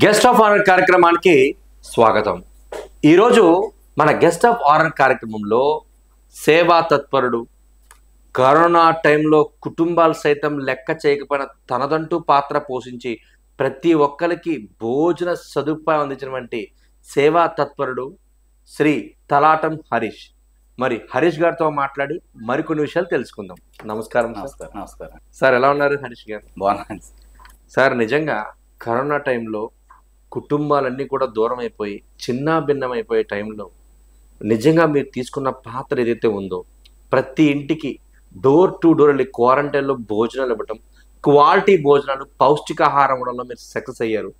Guest of honour కార్యక్రమానికి స్వాగతం. ఈరోజు మన గెస్ట్ ఆఫ్ ఆనర్ కార్యక్రమంలో సేవా తత్పరుడు, కరోనా టైంలో కుటుంబాలు సైతం లెక్క చేయకపోయిన తనదంటూ పాత్ర పోషించి ప్రతి ఒక్కరికి భోజన సదుపాయం అందించినటువంటి సేవా తత్పరుడు శ్రీ తలాటం హరీష్. మరి హరీష్ గారితో మాట్లాడి మరికొన్ని విషయాలు తెలుసుకుందాం. నమస్కారం. నమస్కారం సార్, ఎలా ఉన్నారు హరీష్ గారు? బాగున్నాను సార్. నిజంగా కరోనా టైంలో కుటుంబాలన్నీ కూడా దూరం అయిపోయి చిన్న భిన్నమైపోయే టైంలో నిజంగా మీరు తీసుకున్న పాత్ర ఏదైతే ఉందో, ప్రతి ఇంటికి డోర్ టు డోర్ వెళ్ళి క్వారంటైన్లో భోజనాలు ఇవ్వటం, క్వాలిటీ భోజనాలు, పౌష్టికాహారం ఇవ్వడంలో మీరు సక్సెస్ అయ్యారు.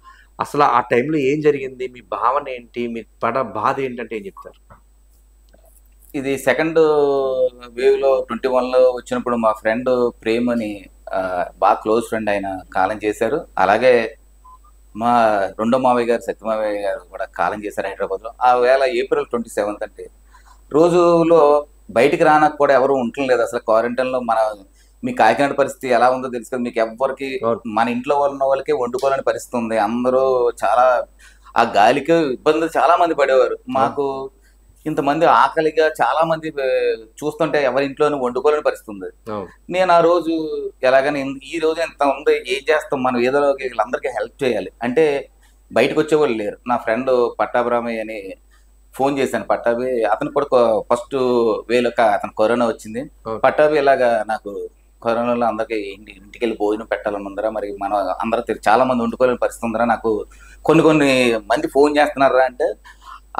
అసలు ఆ టైంలో ఏం జరిగింది, మీ భావన ఏంటి, మీ పడ బాధ ఏంటంటే ఏం చెప్తారు? ఇది సెకండ్ వేవ్ లో 21లో వచ్చినప్పుడు మా ఫ్రెండ్ ప్రేమ్ అని బాగా క్లోజ్ ఫ్రెండ్ ఆయన కాలం చేశారు. అలాగే మా రెండో మావయ్య గారు సత్యమావయ్య గారు కూడా కాలం చేశారు హైదరాబాద్లో. ఆ వేళ ఏప్రిల్ 27 అంటే రోజులో బయటికి రానకు కూడా ఎవరు ఉండలేదు. అసలు క్వారంటైన్లో మీ కాకినాడ పరిస్థితి ఎలా ఉందో తెలుసు కదా మీకు. ఎవ్వరికి మన ఇంట్లో ఉన్న వాళ్ళకి వండుకోవాలని పరిస్థితి ఉంది. అందరూ చాలా ఆ గాలికి ఇబ్బందులు చాలా మంది పడేవారు. మాకు ఇంతమంది ఆకలిగా చాలా మంది చూస్తుంటే ఎవరి ఇంట్లోనూ వండుకోలేని పరిస్థితి ఉంది. నేను ఆ రోజు ఎలాగని ఈ రోజు ఎంత ఉంది, ఏం చేస్తాం, మనం ఏదో వీళ్ళందరికీ హెల్ప్ చేయాలి అంటే బయటకు వచ్చేవాళ్ళు లేరు. నా ఫ్రెండ్ పట్టాభిరామయ్య అని ఫోన్ చేశాను. పట్టాభి అతను కూడా ఫస్ట్ వేలో అతను కరోనా వచ్చింది. పట్టాభి ఇలాగా నాకు కరోనాలో అందరికి ఇంటికి వెళ్ళి భోజనం పెట్టాలని ఉందరా, మరి మనం అందరూ చాలా మంది వండుకోలేని పరిస్థితి ఉందరా, నాకు కొన్ని మంది ఫోన్ చేస్తున్నారా అంటే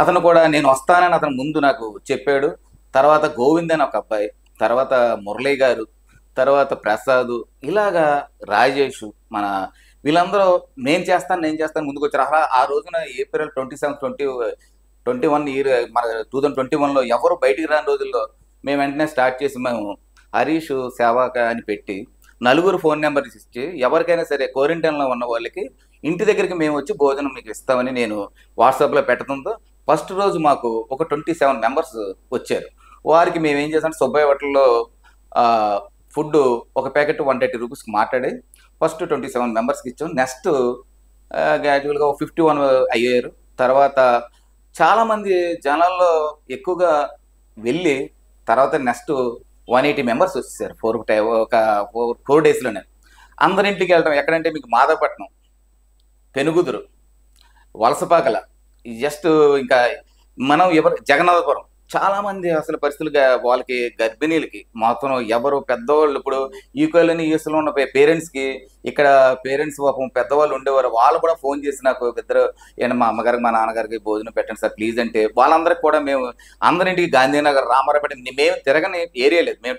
అతను కూడా నేను వస్తానని అతను ముందు నాకు చెప్పాడు. తర్వాత గోవింద్ అని ఒక అబ్బాయి, తర్వాత మురళీ గారు, తర్వాత ప్రసాద్, ఇలాగా రాజేష్, వీళ్ళందరూ నేను చేస్తాను ముందుకు వచ్చారు. అలా ఆ రోజున ఏప్రిల్ 27-21 ఇయర్ మన 2021లో ఎవరు బయటికి రాని రోజుల్లో మేము వెంటనే స్టార్ట్ చేసి మేము హరీష్ సేవాక అని పెట్టి 4 ఫోన్ నెంబర్స్ ఇచ్చి ఎవరికైనా సరే క్వారంటైన్లో ఉన్న వాళ్ళకి ఇంటి దగ్గరికి మేము వచ్చి భోజనం మీకు ఇస్తామని నేను వాట్సాప్లో పెట్టడంతో ఫస్ట్ రోజు మాకు ఒక 27 మెంబర్స్ వచ్చారు. వారికి మేము ఏం చేసాం, సుబ్బయ్య హోటల్లో ఫుడ్ ఒక ప్యాకెట్ 130 రూపీస్కి మాట్లాడి ఫస్ట్ 27 మెంబర్స్కి ఇచ్చాం. నెక్స్ట్ గ్రాడ్యువల్గా 51 అయ్యారు. తర్వాత చాలామంది జనాల్లో ఎక్కువగా వెళ్ళి తర్వాత నెక్స్ట్ 180 మెంబర్స్ వచ్చేసారు. 4 డేస్లోనే అందరింటికి వెళ్ళడం. ఎక్కడంటే మీకు మాధవపట్నం, పెనుగుదురు, వలసపాకల, జస్ట్ ఇంకా మనం జగన్నాథపురం చాలా మంది అసలు పరిస్థితులుగా వాళ్ళకి గర్భిణీలకి మొత్తం ఎవరు పెద్దవాళ్ళు ఇప్పుడు యూకేలోని యూఎస్లో ఉన్న పేరెంట్స్కి ఇక్కడ పేరెంట్స్ పాపం పెద్దవాళ్ళు ఉండేవారు. వాళ్ళు కూడా ఫోన్ చేసి నాకు ఇద్దరు మా అమ్మగారికి మా నాన్నగారికి భోజనం పెట్టండి సార్ ప్లీజ్ అంటే వాళ్ళందరికీ కూడా మేము అందరింటికి గాంధీనగర్, రామారావుపేట మేము తిరగని ఏరియా లేదు. మేము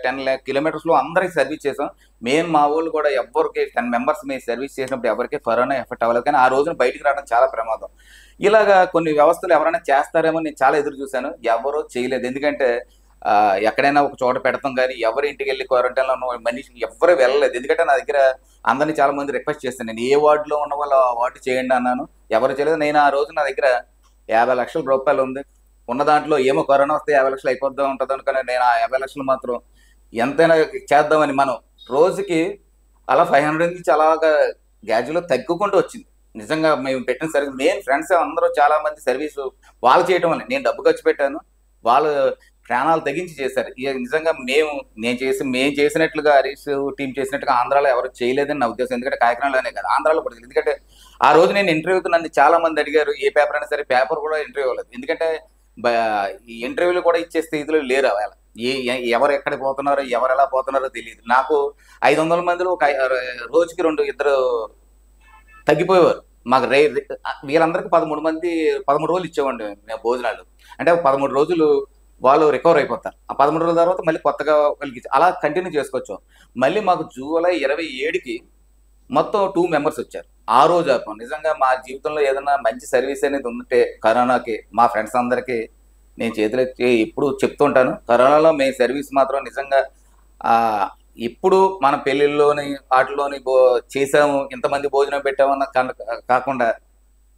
10 కిలోమీటర్స్లో అందరికి సర్వీస్ చేసాం. మేము మా ఊళ్ళు కూడా ఎవరికి 10 మెంబర్స్ మేము సర్వీస్ చేసినప్పుడు ఎవరికి కరోనా ఎఫెక్ట్ అవ్వలేదు. కానీ ఆ రోజున బయటికి రావడం చాలా ప్రమాదం. ఇలాగా కొన్ని వ్యవస్థలు ఎవరైనా చేస్తారేమో నేను చాలా ఎదురు చూశాను. ఎవరూ చేయలేదు. ఎందుకంటే ఎక్కడైనా ఒక చోట పెడతాం కానీ ఎవరి ఇంటికి వెళ్ళి క్వారంటైన్లో ఉన్న మనిషి ఎవరు వెళ్ళలేదు. ఎందుకంటే నా దగ్గర అందరినీ చాలా మంది రిక్వెస్ట్ చేస్తాను, నేను ఏ వార్డులో ఉన్న వాళ్ళు ఆ వార్డు చేయండి అన్నాను. ఎవరు చేయలేదు. నేను ఆ రోజు నా దగ్గర 50 లక్షల రూపాయలు ఉంది. ఉన్న దాంట్లో ఏమో కరోనా వస్తే 50 లక్షలు అయిపోద్దాం ఉంటుంది అనుకుని నేను ఆ 50 లక్షలు మాత్రం ఎంతైనా చేద్దామని మనం రోజుకి అలా 500 నుంచి అలాగా గ్యాజ్లో తగ్గుకుంటూ వచ్చింది. నిజంగా మేము పెట్టిన సర్వీస్ మెయిన్ ఫ్రెండ్స్ అందరూ చాలా మంది సర్వీసు వాళ్ళు చేయటం వల్ల నేను డబ్బు ఖర్చు పెట్టాను, వాళ్ళు ప్రాణాలు తగ్గించి చేశారు. నిజంగా మేము చేసినట్లుగా హరీష్ టీం చేసినట్టుగా ఆంధ్రాలో ఎవరు చేయలేదని నా ఉద్దేశం. ఎందుకంటే కాకినాడలోనే కాదు ఆంధ్రాలో కూడా. ఎందుకంటే ఆ రోజు నేను ఇంటర్వ్యూకి నన్ను చాలా మంది అడిగారు, ఏ పేపర్ అయినా సరే పేపర్ కూడా ఇంటర్వ్యూ అవ్వలేదు. ఎందుకంటే ఈ ఇంటర్వ్యూలు కూడా ఇచ్చే స్థితిలో లేరు. అవేళ ఎవరు ఎక్కడికి పోతున్నారో ఎవరు ఎలా పోతున్నారో తెలియదు. నాకు 500 మందిలో ఒక రోజుకి 2-2 తగ్గిపోయేవారు. మాకు వీళ్ళందరికీ 13 రోజులు ఇచ్చేవాడి మేము భోజనాలు. అంటే 13 రోజులు వాళ్ళు రికవర్ అయిపోతారు. ఆ 13 రోజుల తర్వాత మళ్ళీ కొత్తగా వాళ్ళకి అలా కంటిన్యూ చేసుకోవచ్చు. మళ్ళీ మాకు జూలై 27కి మొత్తం 2 మెంబర్స్ వచ్చారు. ఆ రోజు నిజంగా మా జీవితంలో ఏదైనా మంచి సర్వీస్ అనేది ఉంటే కరోనాకి మా ఫ్రెండ్స్ అందరికీ నేను చేతులు ఎప్పుడు చెప్తుంటాను. కరోనాలో మేము సర్వీస్ మాత్రం నిజంగా ఇప్పుడు మన పెళ్ళిళ్ళలోని వాటిలోని చేసాము, ఇంతమంది భోజనం పెట్టామన్న కాకుండా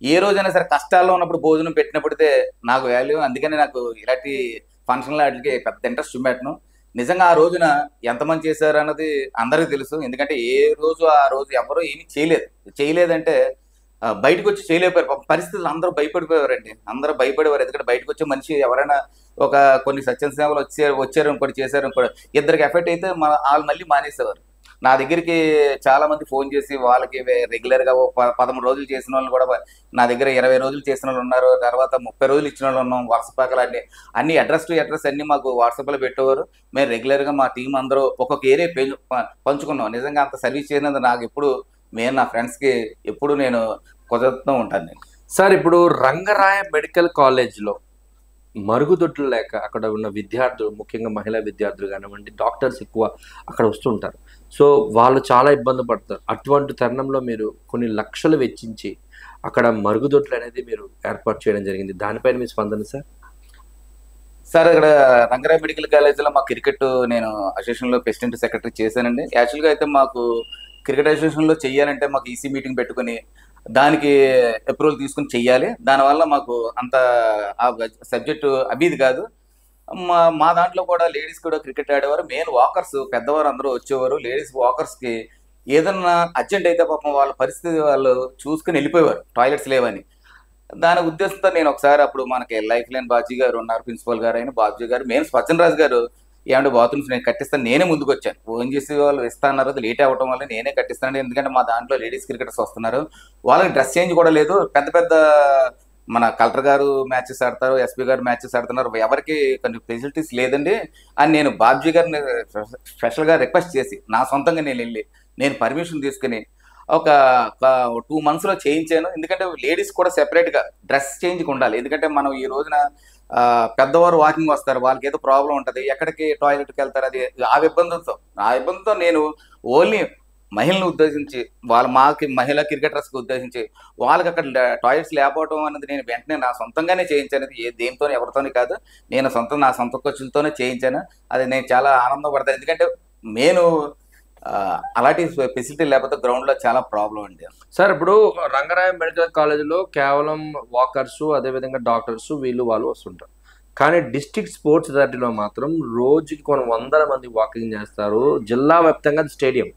ఏ రోజైనా సరే కష్టాల్లో ఉన్నప్పుడు భోజనం పెట్టినప్పుడైతే నాకు వాల్యూ. అందుకని నాకు ఇలాంటి ఫంక్షన్లు వాటికి పెద్ద ఇంట్రెస్ట్ చూపెట్టను. నిజంగా ఆ రోజున ఎంతమంది చేశారు అన్నది అందరికీ తెలుసు. ఎందుకంటే ఆ రోజు ఎవరు ఏమీ చేయలేదంటే బయటకు వచ్చి చేయలేకపోయారు. పాపం పరిస్థితులు అందరూ భయపడిపోయారండి. అందరూ భయపడేవారు. ఎందుకంటే బయటకు వచ్చే మనిషి ఎవరైనా ఒక కొన్ని సత్యం సేవలు వచ్చారు ఇంకోటి చేశారు ఇంకోటి ఇద్దరికి ఎఫెక్ట్ అయితే వాళ్ళు మళ్ళీ మానేసేవారు. నా దగ్గరికి చాలా మంది ఫోన్ చేసి వాళ్ళకి రెగ్యులర్ గా 13 రోజులు చేసిన వాళ్ళు కూడా నా దగ్గర 20 రోజులు చేసిన వాళ్ళు ఉన్నారు. తర్వాత 30 రోజులు ఇచ్చిన వాళ్ళు ఉన్నాం. వరుసపాకలు అన్ని అడ్రస్ టు అడ్రస్ అన్ని మాకు వాట్సాప్ లో పెట్టేవారు. మేము రెగ్యులర్ గా మా టీం అందరూ ఒక్కొక్క ఏరియా పంచుకున్నాం. నిజంగా అంత సర్వీస్ చేసినందుకు నాకు ఎప్పుడు నా ఫ్రెండ్స్ కి ఎప్పుడు నేను కుదురుతూ ఉంటాను నేను. సార్ ఇప్పుడు రంగరాయ మెడికల్ కాలేజ్లో మరుగుదొడ్లు లేక అక్కడ ఉన్న విద్యార్థులు, ముఖ్యంగా మహిళా విద్యార్థులు కానివ్వండి, డాక్టర్స్ ఎక్కువ అక్కడ వస్తుంటారు. సో వాళ్ళు చాలా ఇబ్బంది పడతారు. అటువంటి తరుణంలో మీరు కొన్ని లక్షలు వెచ్చించి అక్కడ మరుగుదొడ్లు అనేది మీరు ఏర్పాటు చేయడం జరిగింది. దానిపైన మీ స్పందన సార్? సార్ ఇక్కడ రంగరాయ మెడికల్ కాలేజీలో మా క్రికెట్ నేను అసోసియేషన్లో ప్రెసిడెంట్ సెక్రటరీ చేశానండి. యాక్చువల్గా అయితే మాకు క్రికెట్ అసోసియేషన్లో చెయ్యాలంటే మాకు ఈసీ మీటింగ్ పెట్టుకుని దానికి అప్రూవల్ తీసుకుని చెయ్యాలి. దానివల్ల మాకు అంత ఆ సబ్జెక్టు అభిది కాదు. మా దాంట్లో కూడా లేడీస్ కూడా క్రికెట్ ఆడేవారు. మెయిన్ వాకర్స్ పెద్దవారు అందరూ వచ్చేవారు. లేడీస్ వాకర్స్కి ఏదన్నా అర్జెంట్ అయితే పాపం వాళ్ళ పరిస్థితి వాళ్ళు చూసుకుని వెళ్ళిపోయేవారు, టాయిలెట్స్ లేవని. దాని ఉద్దేశంతో నేను ఒకసారి అప్పుడు మనకి లైఫ్ లైన్ బాజీ గారు ఉన్నారు, ప్రిన్సిపల్ గారు అయిన బాబుజీ గారు, మెయిన్ స్వచ్ఛన్ రాజు గారు ఏమంటే బాత్రూమ్స్ నేను కట్టిస్తాను, నేనే ముందుకు వచ్చాను. ఫోన్ చేసి వాళ్ళు ఇస్తాన్నారు, అది లేట్ అవ్వడం వల్ల నేనే కట్టిస్తాను. ఎందుకంటే మా దాంట్లో లేడీస్ క్రికెటర్స్ వస్తున్నారు, వాళ్ళకి డ్రెస్ చేంజ్ కూడా లేదు. పెద్ద పెద్ద మన కలెక్టర్ గారు మ్యాచెస్ ఆడతారు, ఎస్పీ గారు మ్యాచెస్ ఆడుతున్నారు, ఎవరికి కొన్ని ఫెసిలిటీస్ లేదండి అని నేను బాబ్జీ గారిని స్పెషల్గా రిక్వెస్ట్ చేసి నా సొంతంగా నేను వెళ్ళి నేను పర్మిషన్ తీసుకుని ఒక 2 monthsలో చేయించాను. ఎందుకంటే లేడీస్ కూడా సెపరేట్గా డ్రెస్ చేంజ్కి ఉండాలి. ఎందుకంటే మనం ఈ రోజున పెద్దవారు వాకింగ్ వస్తారు, వాళ్ళకి ఏదో ప్రాబ్లం ఉంటుంది, ఎక్కడికి టాయిలెట్కి వెళ్తారు, అది ఆ ఇబ్బందితో నేను ఓన్లీ మహిళలను ఉద్దేశించి మాకి మహిళా క్రికెటర్స్కి ఉద్దేశించి వాళ్ళకి అక్కడ టాయిలెట్స్ లేకపోవడం అనేది నేను వెంటనే నా సొంతంగానే చేయించాను. దేనితో ఎవరితోనే కాదు, నా సొంత ఖర్చులతోనే చేయించాను. అది నేను చాలా ఆనందపడతాను. ఎందుకంటే నేను అలాంటి ఫెసిలిటీ లేకపోతే గ్రౌండ్లో చాలా ప్రాబ్లం అండి. సార్ ఇప్పుడు రంగరాయ మెడికల్ కాలేజీలో కేవలం వాకర్స్, అదేవిధంగా డాక్టర్స్ వాళ్ళు వస్తుంటారు. కానీ డిస్ట్రిక్ట్ స్పోర్ట్స్ అథారిటీలో మాత్రం రోజుకి కొన్ని 100 మంది వాకింగ్ చేస్తారు. జిల్లా వ్యాప్తంగా స్టేడియం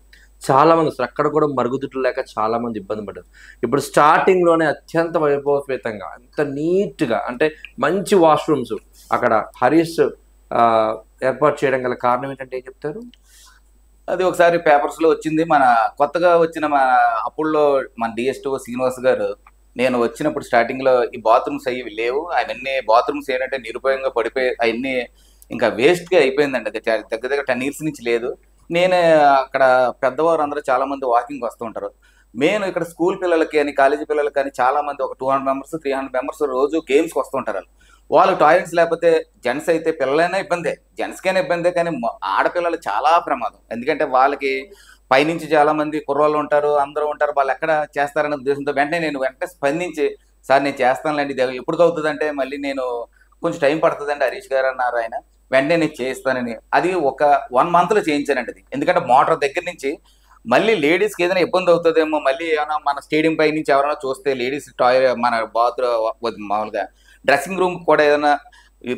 చాలా మంది వస్తారు. అక్కడ కూడా మరుగుదొడ్లు లేక చాలా మంది ఇబ్బంది పడ్డారు. ఇప్పుడు స్టార్టింగ్లోనే అత్యంత వైభవపేతంగా అంత నీట్గా అంటే మంచి వాష్రూమ్స్ అక్కడ హరీష్ ఏర్పాటు చేయడం గల కారణం ఏంటంటే ఏం చెప్తారు? అది ఒకసారి పేపర్స్లో వచ్చింది. మన కొత్తగా వచ్చిన అప్పుల్లో మన డిఎస్టో శ్రీనివాస్ గారు నేను వచ్చినప్పుడు స్టార్టింగ్లో ఈ బాత్రూమ్స్ అవి లేవు, అవన్నీ బాత్రూమ్స్ ఏంటంటే నిరుపయోగంగా పడిపోయి అవన్నీ ఇంకా వేస్ట్గా అయిపోయిందండి. అది దగ్గర 10 years నుంచి లేదు. నేను అక్కడ పెద్దవారు అందరూ చాలా మంది వాకింగ్ వస్తూ ఉంటారు. మెయిన్ ఇక్కడ స్కూల్ పిల్లలకి అని కాలేజీ పిల్లలకి కానీ చాలా మంది ఒక 200 members 300 members రోజు గేమ్స్కి వస్తూ ఉంటారు. వాళ్ళకి టాయిలెట్స్ లేకపోతే జెంట్స్ అయితే పిల్లలైనా ఇబ్బందే, జెంట్స్కైనా ఇబ్బందే, కానీ ఆడపిల్లలు చాలా ప్రమాదం. ఎందుకంటే వాళ్ళకి పైనుంచి చాలా మంది కుర్రోళ్ళు ఉంటారు, అందరూ ఉంటారు, వాళ్ళు ఎక్కడ చేస్తారనే ఉద్దేశంతో వెంటనే స్పందించి సార్ నేను చేస్తానులేండి, ఇది ఎప్పుడు అవుతుంది అంటే మళ్ళీ నేను కొంచెం టైం పడుతుందండి హరీష్ గారు అన్నారు ఆయన. వెంటనే నేను చేస్తానని అది ఒక 1 monthలో చేయించానండి. అది ఎందుకంటే మోటార్ దగ్గర నుంచి మళ్ళీ లేడీస్కి ఏదైనా ఇబ్బంది అవుతుందేమో, మళ్ళీ ఏమైనా మన స్టేడియం పై నుంచి ఎవరైనా చూస్తే లేడీస్ టాయిలెట్ మన బాత్రూమ్ మామూలుగా డ్రెస్సింగ్ రూమ్ కూడా ఏదైనా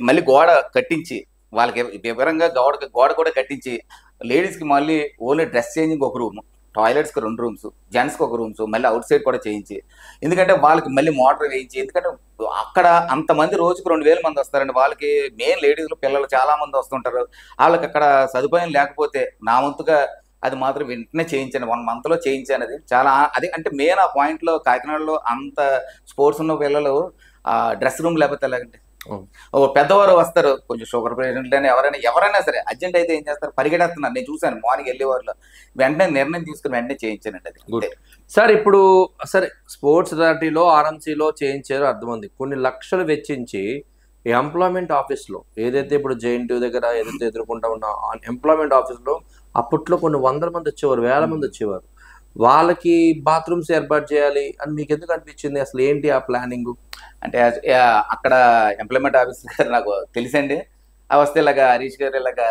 మళ్ళీ గోడ కట్టించి వాళ్ళకి వివరంగా గోడ కూడా కట్టించి లేడీస్కి మళ్ళీ ఓన్లీ డ్రెస్ చేంజింగ్ ఒక రూమ్, టాయిలెట్స్కి 2 rooms, జెంట్స్కి ఒక రూమ్స్, మళ్ళీ అవుట్ సైడ్ కూడా చేయించి, ఎందుకంటే వాళ్ళకి మళ్ళీ మోటార్ వేయించి, ఎందుకంటే అక్కడ అంతమంది రోజుకు 2000 మంది వస్తారండి. వాళ్ళకి మెయిన్ లేడీస్లు పిల్లలు చాలా మంది వస్తుంటారు. వాళ్ళకి అక్కడ సదుపాయం లేకపోతే నా వంతుగా అది మాత్రం వెంటనే చేయించాను. 1 monthలో చేయించాను. అది చాలా అది అంటే మెయిన్ ఆ పాయింట్లో కాకినాడలో అంత స్పోర్ట్స్ ఉన్న పిల్లలు డ్రెస్ రూమ్ లేకపోతే ఎలాగంటే పెద్దవారు వస్తారు, కొంచెం షుగర్ పేషెంట్ అని ఎవరైనా సరే అర్జెంట్ అయితే ఏం చేస్తారు, పరిగెడేస్తున్నారు. నేను చూశాను మార్నింగ్ వెళ్ళేవాళ్ళు. వెంటనే నిర్ణయం తీసుకుని వెంటనే చేయించానండి. అది సార్ ఇప్పుడు సరే స్పోర్ట్స్ అథారిటీలో ఆర్ఎంసీలో చేయించారో అర్థమంది, కొన్ని లక్షలు వెచ్చించి ఎంప్లాయ్మెంట్ ఆఫీస్లో ఏదైతే ఇప్పుడు JNTU దగ్గర ఏదైతే ఎదుర్కొంటా ఉన్న ఎంప్లాయ్మెంట్ ఆఫీస్లో అప్పట్లో కొన్ని 100 మంది వచ్చేవారు, 1000 మంది వచ్చేవారు. వాళ్ళకి బాత్రూమ్స్ ఏర్పాటు చేయాలి అని మీకు ఎందుకు అనిపించింది? అసలు ఏంటి ఆ ప్లానింగ్? అంటే అక్కడ ఎంప్లాయ్మెంట్ ఆఫీస్ గారు నాకు తెలుసండి. వస్తే ఇలాగా హరీష్ గారు ఇలాగా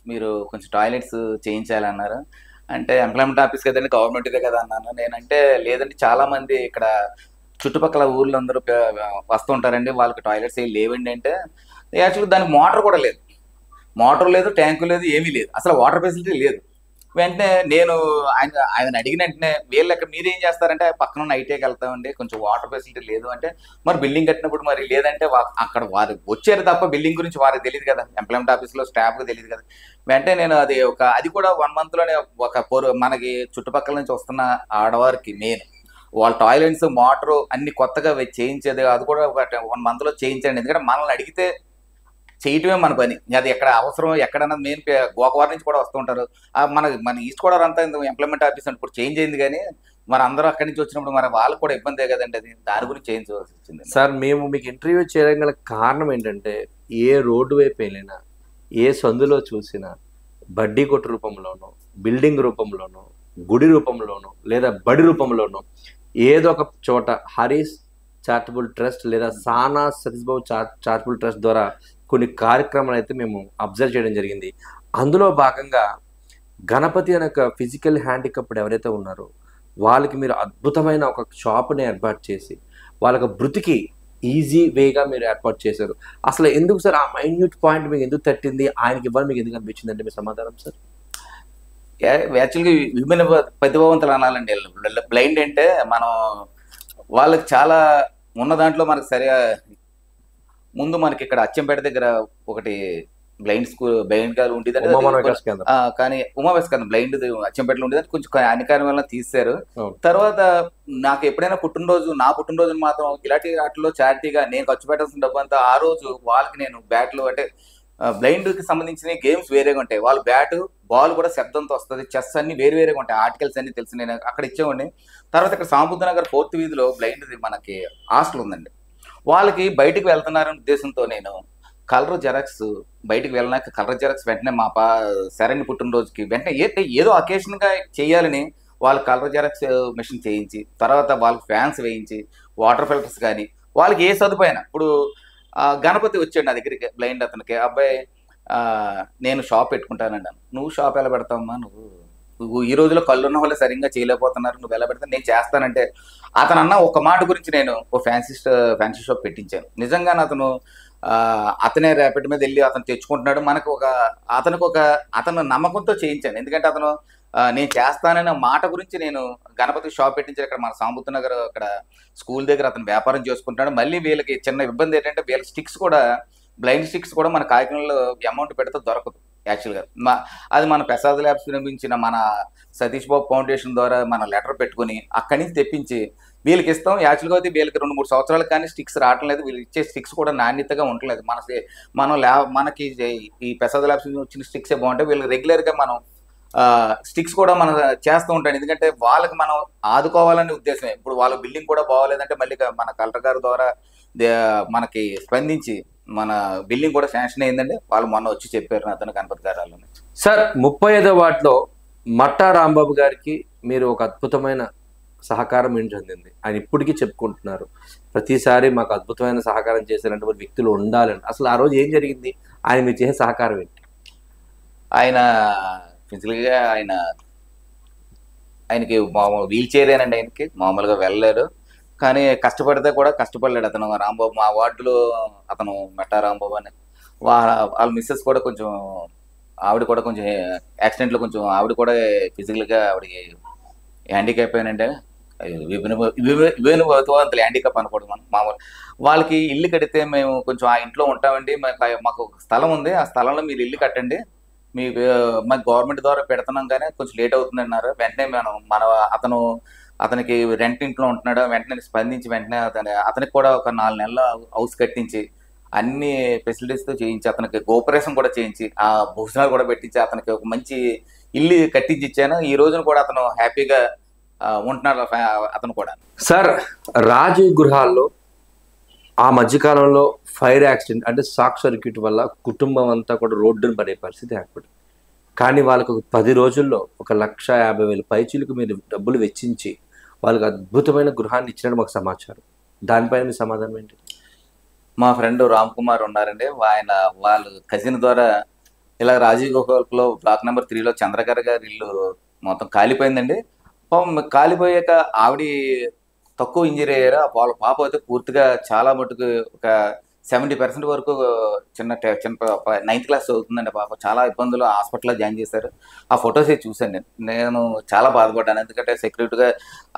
మీరు కొంచెం టాయిలెట్స్ చేయించాలన్నారు. అంటే ఎంప్లాయ్మెంట్ ఆఫీస్ కదండి, గవర్నమెంట్దే కదా అన్నాను. నేనంటే లేదండి, చాలా మంది ఇక్కడ చుట్టుపక్కల ఊర్లో అందరూ వస్తూ ఉంటారండి, వాళ్ళకి టాయిలెట్స్ ఏమి లేవండి అంటే యాక్చువల్గా దానికి మోటార్ కూడా లేదు, ట్యాంకు లేదు, ఏమీ లేదు, అసలు వాటర్ ఫెసిలిటీ లేదు. వెంటనే నేను ఆయన అడిగిన వెంటనే వీళ్ళు ఎక్కడ మీరేం చేస్తారంటే పక్కన ఉన్న ఐటీఐకి వెళ్తామండి, కొంచెం వాటర్ ఫెసిలిటీ లేదు అంటే, మరి బిల్డింగ్ కట్టినప్పుడు మరి లేదంటే అక్కడ వారు వచ్చారు తప్ప బిల్డింగ్ గురించి వారికి తెలియదు కదా, ఎంప్లాయ్మెంట్ ఆఫీస్లో స్టాఫ్కి తెలియదు కదా. వెంటనే నేను అది కూడా 1 monthలోనే మనకి చుట్టుపక్కల నుంచి వస్తున్న ఆడవారికి మెయిన్ వాళ్ళ టాయిలెట్స్ మోటారు అన్ని కొత్తగా చేయించేది, అది కూడా ఒక 1 monthలో చేయించండి. ఎందుకంటే మనల్ని అడిగితే చేయటమే మన పని, అది ఎక్కడ అవసరం ఎక్కడన్నా మెయిన్ గోకవారి నుంచి కూడా వస్తూ ఉంటారు. మన ఈస్ట్ గోదావరి అంతా ఎంప్లాయ్మెంట్ ఆఫీస్ అంటే ఇప్పుడు చేంజ్ అయింది, కానీ మరి అందరూ అక్కడి నుంచి వచ్చినప్పుడు మరి వాళ్ళకి కూడా ఇబ్బందే కదండి, అది దాని గురించి చేయించవలసి వచ్చింది. సార్ మేము మీకు ఇంటర్వ్యూ చేయడం గల కారణం ఏంటంటే, ఏ రోడ్డు వైపు వెళ్ళినా, ఏ సందులో చూసినా బడ్డీ కొట్టు రూపంలోనో, బిల్డింగ్ రూపంలోనో, గుడి రూపంలోనో, లేదా బడి రూపంలోనో ఏదో ఒక చోట హరీష్ చారిటబుల్ ట్రస్ట్ లేదా సానా సతీష్బాబు చారిటబుల్ ట్రస్ట్ ద్వారా కొన్ని కార్యక్రమాలు అయితే మేము అబ్జర్వ్ చేయడం జరిగింది. అందులో భాగంగా గణపతి అనే ఒక ఫిజికల్ హ్యాండిక్యాప్డ్ ఎవరైతే ఉన్నారో వాళ్ళకి మీరు అద్భుతమైన ఒక షాప్ని ఏర్పాటు చేసి వాళ్ళకి బ్రతికి ఈజీ వేగా మీరు ఏర్పాటు చేశారు. అసలు ఎందుకు సార్ ఆ మైన్యూట్ పాయింట్ మీకు ఎందుకు తట్టింది, ఆయనకి ఇవ్వాలి మీకు ఎందుకు అనిపించింది అంటే మీ సమాధానం సార్? యాక్చువల్గా విభిన్న ప్రతిభావంతులు అనాలండి. బ్లైండ్ అంటే మనం వాళ్ళకి చాలా ఉన్న దాంట్లో మనకు సరిగా ముందు మనకి ఇక్కడ అచ్చంపేట దగ్గర ఒకటి బ్లైండ్ గారు ఉండేది, కానీ ఉమావేశ బ్లైండ్ అచ్చంపేటలో ఉండేది, కొంచెం అనికారం వల్ల తీశారు. తర్వాత నాకు ఎప్పుడైనా నా పుట్టినరోజును మాత్రం ఇలాంటి వాటిలో చారిటీగా నేను ఖర్చు పెట్టాల్సిన డబ్బు అంతా ఆ రోజు వాళ్ళకి నేను బ్యాట్లు అంటే బ్లైండ్ కి సంబంధించిన గేమ్స్ వేరేగా ఉంటాయి, వాళ్ళు బ్యాట్ బాల్ కూడా శబ్దంతో వస్తుంది, చెస్ అన్ని వేరుగా ఉంటాయి, ఆర్టికల్స్ అన్ని తెలిసి నేను అక్కడ ఇచ్చేవాడిని. తర్వాత ఇక్కడ సాంబుద్ధ నగర్ 4th వీధిలో బ్లైండ్ మనకి హాస్టల్ ఉందండి, వాళ్ళకి బయటికి వెళ్తున్నారనే ఉద్దేశంతో నేను కలర్ జెరాక్స్ బయటికి వెళ్ళినాక కలర్ జెరాక్స్ వెంటనే మా శరణ్య పుట్టినరోజుకి వెంటనే ఏదో అకేషన్గా చేయాలని వాళ్ళు కలర్ జెరాక్స్ మెషిన్ చేయించి, తర్వాత వాళ్ళకి ఫ్యాన్స్ వేయించి, వాటర్ ఫిల్టర్స్ కానీ వాళ్ళకి ఏ సదుపాయం. ఇప్పుడు గణపతి వచ్చాడు నా దగ్గరికి, బ్లైండ్ అతనికి, అబ్బాయి నేను షాప్ పెట్టుకుంటానండి. నువ్వు షాప్ ఎలా పెడతావమ్మా, నువ్వు ఈ రోజులో కళ్ళున్న వాళ్ళు సరిగ్గా చేయలేకపోతున్నారు, నువ్వు ఎలా పెడతావు, నేను చేస్తానంటే అతను అన్న ఒక మాట గురించి నేను ఓ ఫ్యాన్సీ షాప్ పెట్టించాను. నిజంగానే అతనే ర్యాపిడ్ మీద వెళ్ళి అతను తెచ్చుకుంటున్నాడు, అతను నమ్మకంతో చేయించాను. ఎందుకంటే అతను నేను చేస్తాననే మాట గురించి నేను గణపతి షాప్ పెట్టించాను. ఇక్కడ మన సాంబుద్ధ నగర్ అక్కడ స్కూల్ దగ్గర అతను వ్యాపారం చేసుకుంటున్నాడు. మళ్ళీ వీళ్ళకి చిన్న ఇబ్బంది ఏంటంటే వీళ్ళ స్టిక్స్ కూడా బ్లైండ్ స్టిక్స్ కూడా మన కాకినాడలో అమౌంట్ పెడితే దొరకదు. యాక్చువల్గా అది మన ప్రసాద్ ల్యాబ్స్ నిర్మించిన మన సతీష్ బాబు ఫౌండేషన్ ద్వారా మన లెటర్ పెట్టుకుని అక్కడి నుంచి తెప్పించి వీళ్ళకి ఇస్తాం. యాక్చువల్గా అయితే వీళ్ళకి 2-3 సంవత్సరాలకు కానీ స్టిక్స్ రావటం లేదు, వీళ్ళు ఇచ్చే స్టిక్స్ కూడా నాణ్యతగా ఉండలేదు. మనకి ఈ ప్రసాద్ ల్యాబ్స్ వచ్చిన స్టిక్సే బాగుంటాయి. వీళ్ళకి రెగ్యులర్గా మనం స్టిక్స్ కూడా మనం చేస్తూ ఉంటాం, ఎందుకంటే వాళ్ళకి మనం ఆదుకోవాలనే ఉద్దేశమే. ఇప్పుడు వాళ్ళ బిల్డింగ్ కూడా బాగోలేదంటే మళ్ళీ మన కలెక్టర్ గారి ద్వారా మనకి స్పందించి మన బిల్డింగ్ కూడా శాంక్షన్ అయిందండి. వాళ్ళు మొన్న వచ్చి చెప్పారు అతను గణపతి గారు. సార్ 35వ వార్డులో మట్టా రాంబాబు గారికి మీరు ఒక అద్భుతమైన సహకారం చెందింది, ఆయన ఇప్పటికీ చెప్పుకుంటున్నారు. ప్రతిసారి మాకు అద్భుతమైన సహకారం చేసినటువంటి వ్యక్తులు ఉండాలని. అసలు ఆ రోజు ఏం జరిగింది, ఆయన మీరు చేసే సహకారం ఏంటి? ఆయన ఫిజికల్గా ఆయనకి వీల్ చైరేనండి, ఆయనకి మామూలుగా వెళ్ళలేరు, కానీ కష్టపడితే కూడా కష్టపడలేడు అతను. రాంబాబు మా వార్డులో అతను మెట్టా రాంబాబు అని వాళ్ళ మిస్సెస్ కూడా కొంచెం ఆవిడ కూడా కొంచెం యాక్సిడెంట్లో కొంచెం ఆవిడ కూడా ఫిజికల్గా ఆవిడకి హ్యాండిక్యాప్ అయినంటే విభిన్నవంతులు హ్యాండిక్యాప్ అనకూడదు మనం. మామూలు వాళ్ళకి ఇల్లు కడితే మేము కొంచెం ఆ ఇంట్లో ఉంటామండి, మాకు ఒక స్థలం ఉంది, ఆ స్థలంలో మీరు ఇల్లు కట్టండి, మాకు గవర్నమెంట్ ద్వారా పెడుతున్నాం కానీ కొంచెం లేట్ అవుతుంది అన్నారు. వెంటనే అతనికి రెంట్ ఇంట్లో ఉంటున్నాడు, వెంటనే స్పందించి వెంటనే అతనికి కూడా ఒక 4 నెలల హౌస్ కట్టించి అన్ని ఫెసిలిటీస్తో చేయించి అతనికి గోపరేషన్ కూడా చేయించి ఆ భోజనాలు కూడా పెట్టించి అతనికి ఒక మంచి ఇల్లు కట్టించి ఇచ్చాను. ఈ రోజున కూడా అతను హ్యాపీగా ఉంటున్నాడు అతను కూడా. సార్ రాజీవ్ గృహాల్లో ఆ మధ్యకాలంలో ఫైర్ యాక్సిడెంట్ అంటే షాక్ సర్క్యూట్ వల్ల కుటుంబం అంతా కూడా రోడ్డును పడే పరిస్థితి ఏర్పడింది. కానీ వాళ్ళకు 10 రోజుల్లో 1,50,000 పైచీలకు మీరు డబ్బులు వెచ్చించి వాళ్ళకి అద్భుతమైన గృహాన్ని ఇచ్చినట్టు మాకు సమాచారం. దానిపైన మీ సమాధానం ఏంటి? మా ఫ్రెండ్ రామ్ కుమార్ ఉన్నారండి, వాళ్ళ కజిన్ ద్వారా ఇలా రాజీవ్ గృహాల్లో బ్లాక్ నెంబర్ 3లో చంద్రకర్ గారి ఇల్లు మొత్తం కాలిపోయిందండి. కాలిపోయాక ఆవిడ తక్కువ ఇంజరీ అయ్యారు, వాళ్ళ పాప అయితే పూర్తిగా చాలా మటుకు ఒక 70% వరకు చిన్న పాప 9th క్లాస్ చదువుతుందండి పాప. చాలా ఇబ్బందులు హాస్పిటల్లో జాయిన్ చేశారు. ఆ ఫొటోస్ చూశాను నేను. నేను చాలా బాధపడ్డాను. ఎందుకంటే సెక్యూరిటీగా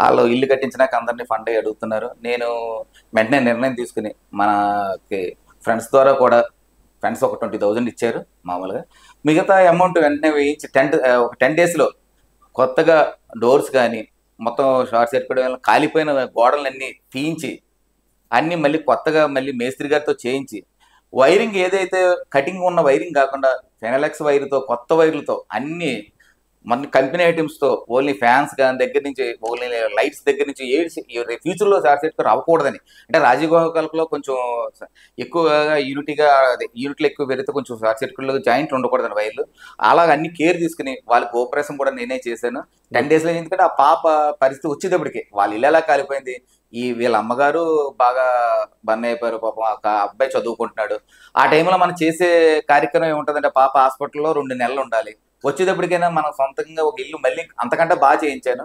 వాళ్ళు ఇల్లు కట్టించినాక అందరినీ ఫండ్ అయ్యి అడుగుతున్నారు. నేను వెంటనే నిర్ణయం తీసుకుని మనకి ఫ్రెండ్స్ ద్వారా కూడా ఫ్రెండ్స్ ఒక 20,000 ఇచ్చారు మామూలుగా. మిగతా అమౌంట్ వెంటనే వేయించి ఒక 10 డేస్లో కొత్తగా డోర్స్ కానీ మొత్తం షార్ట్ సర్క్యూట్ వల్ల కాలిపోయిన గోడలన్నీ తీయించి అన్నీ మళ్ళీ కొత్తగా మళ్ళీ మేస్త్రి గారితో చేయించి వైరింగ్ ఏదైతే కటింగ్ ఉన్న వైరింగ్ కాకుండా ఫెనలెక్స్ వైర్తో కొత్త వైర్లతో అన్ని మన కంపెనీ ఐటమ్స్తో ఓన్లీ ఫ్యాన్స్ కానీ దగ్గర నుంచి ఓన్లీ లైట్స్ దగ్గర నుంచి ఫ్యూచర్లో షార్ట్ సర్క్యూట్ అవ్వకూడదని. అంటే రాజీవ్ కల్పలో కొంచెం ఎక్కువగా యూనిట్లు ఎక్కువ పెరిగితే కొంచెం షార్ట్ సర్క్యూట్లో జాయింట్లు ఉండకూడదని వైర్లు. అలాగ అన్ని కేర్ తీసుకుని వాళ్ళకి ఆపరేషన్ కూడా నేనే చేశాను 10 డేస్లో. ఎందుకంటే ఆ పాప పరిస్థితి వచ్చేటప్పటికి వాళ్ళ ఇల్లు ఎలా కాలిపోయింది, వీళ్ళ అమ్మగారు బాగా బన్ అయిపోయారు పాపం. ఆ అబ్బాయి చదువుకుంటున్నాడు. ఆ టైంలో మనం చేసే కార్యక్రమం ఏముంటుందంటే పాప హాస్పిటల్లో 2 నెలలు ఉండాలి. వచ్చేటప్పటికైనా మనం సొంతంగా ఒక ఇల్లు మళ్ళీ అంతకంటే బాగా చేయించాను.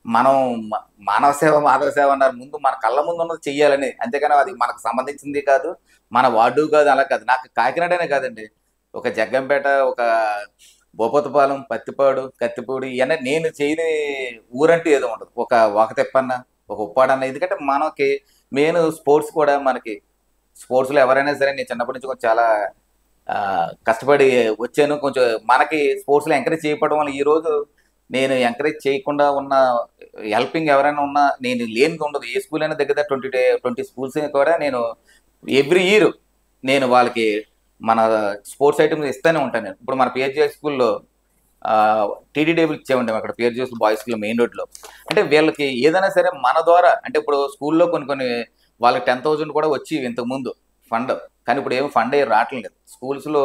మనం మానవ సేవ అన్నారు. ముందు మన కళ్ళ ముందు ఉన్నది చెయ్యాలని, అంతేకాని అది మనకు సంబంధించింది కాదు, మన వార్డు కాదు, అలా కాదు. నాకు కాకినాడనే కాదండి, ఒక జగ్గంపేట, ఒక భూపతిపాలెం, పత్తిపాడు, కత్తిపూడి ఇవన్నీ నేను చేయని ఊరంటూ ఏదో ఉండదు. ఒక తెప్పన్న, ఒక ఉప్పాడన్న. ఎందుకంటే మనకి మెయిన్ స్పోర్ట్స్ కూడా మనకి స్పోర్ట్స్లో ఎవరైనా సరే నేను చిన్నప్పటి నుంచి కొంచెం చాలా కష్టపడి వచ్చాను. కొంచెం మనకి స్పోర్ట్స్లో ఎంకరేజ్ చేయకపోవడం వల్ల ఈరోజు నేను ఎంకరేజ్ చేయకుండా ఉన్న హెల్పింగ్ ఎవరైనా ఉన్నా నేను లేనిది ఉండదు. ఏ స్కూల్ అయినా దగ్గర 20 స్కూల్స్ కూడా నేను ఎవ్రీ ఇయర్ నేను వాళ్ళకి మన స్పోర్ట్స్ ఐటమ్స్ ఇస్తూనే ఉంటాను. నేను ఇప్పుడు మన పిహెచ్జి స్కూల్లో టీడీడబ్ల్యూ ఇచ్చామండి అక్కడ పిహెచ్జి బాయ్స్ స్కూల్ మెయిన్ రోడ్లో. అంటే వీళ్ళకి ఏదైనా సరే మన ద్వారా, అంటే ఇప్పుడు స్కూల్లో కొన్ని వాళ్ళకి 10,000 కూడా వచ్చి ఇంతకుముందు ఫండ్, కానీ ఇప్పుడు ఏమి ఫండ్ అయ్యి రావట్లేదు. స్కూల్స్లో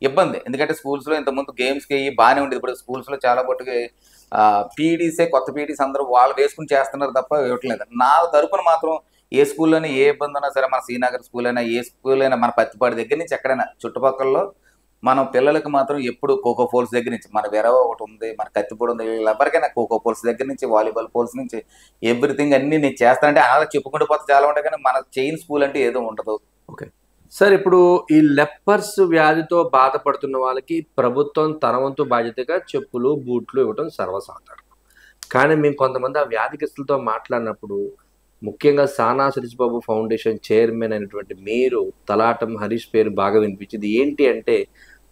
ఇబ్బంది, ఎందుకంటే స్కూల్స్లో ఇంతకుముందు గేమ్స్కి బాగానే ఉండేది. ఇప్పుడు స్కూల్స్లో చాలా మట్టుకి పీఈడీసే, కొత్త పీఈడీస్ అందరూ వాళ్ళు వేసుకుని చేస్తున్నారు తప్ప ఇవ్వట్లేదు. నా తరపున మాత్రం ఏ స్కూల్లోనే ఏ ఇబ్బంది ఉన్నా సరే, మన శ్రీనగర్ స్కూల్ అయినా ఏ స్కూల్ అయినా, మన పత్తిపాడు దగ్గర నుంచి ఎక్కడైనా చుట్టుపక్కలలో మనం పిల్లలకి మాత్రం ఎప్పుడు ఖోఖో పోల్స్ దగ్గర నుంచి, మన వెరవ ఒకటి ఉంది, మన కత్తిపూడి ఉంది, ఎవరికైనా ఖోఖో పోల్స్ దగ్గర నుంచి, వాలీబాల్ పోల్స్ నుంచి ఎవ్రీథింగ్ అన్నీ నేను చేస్తానంటే అలా చెప్పుకుంటూ పోతే చాలా ఉంటాయి. కానీ మన చైన్ స్కూల్ అంటే ఏదో ఉండదు. ఓకే సార్, ఇప్పుడు ఈ లెప్పర్స్ వ్యాధితో బాధపడుతున్న వాళ్ళకి ప్రభుత్వం తన వంతు బాధ్యతగా చెప్పులు, బూట్లు ఇవ్వడం సర్వసాధారణం. కానీ మేము కొంతమంది ఆ వ్యాధిగ్రస్తులతో మాట్లాడినప్పుడు, ముఖ్యంగా సానా సతీష్బాబు ఫౌండేషన్ చైర్మన్ అయినటువంటి మీరు తలాటం హరీష్ పేరు బాగా వినిపించింది. ఏంటి అంటే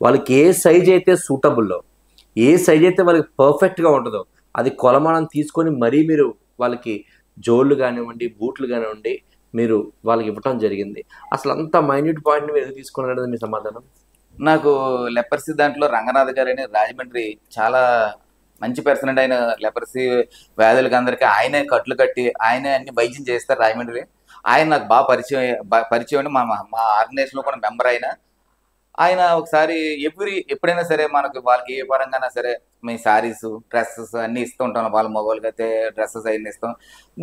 వాళ్ళకి ఏ సైజ్ అయితే సూటబుల్లో, ఏ సైజ్ అయితే వాళ్ళకి పర్ఫెక్ట్గా ఉంటుందో అది కొలమానం తీసుకొని మరీ మీరు వాళ్ళకి జోళ్ళు కానివ్వండి, బూట్లు కానివ్వండి మీరు వాళ్ళకి ఇవ్వటం జరిగింది. అసలు అంత మైన్యూట్ పాయింట్ని మీరు ఎందుకు తీసుకున్నారనేది మీ సమాధానం? నాకు లెపర్సీ దాంట్లో రంగనాథ్ గారు అని రాజమండ్రి చాలా మంచి పర్సన్ అండి. ఆయన లెపర్సీ వ్యాధులకి అందరికీ ఆయనే కట్లు కట్టి ఆయనే అన్ని వైద్యం చేస్తారు రాజమండ్రి. ఆయన నాకు బాగా పరిచయం అండి. మా ఆర్గనైజేషన్లో కూడా మెంబర్ ఆయన ఒకసారి ఎప్పుడైనా సరే మనకు వాళ్ళకి ఏ పరంగానే సరే మేము శారీస్, డ్రెస్సెస్ అన్నీ ఇస్తూ ఉంటాం. వాళ్ళ మొగోళ్ళకి అయితే డ్రెస్సెస్ అవన్నీ ఇస్తాం,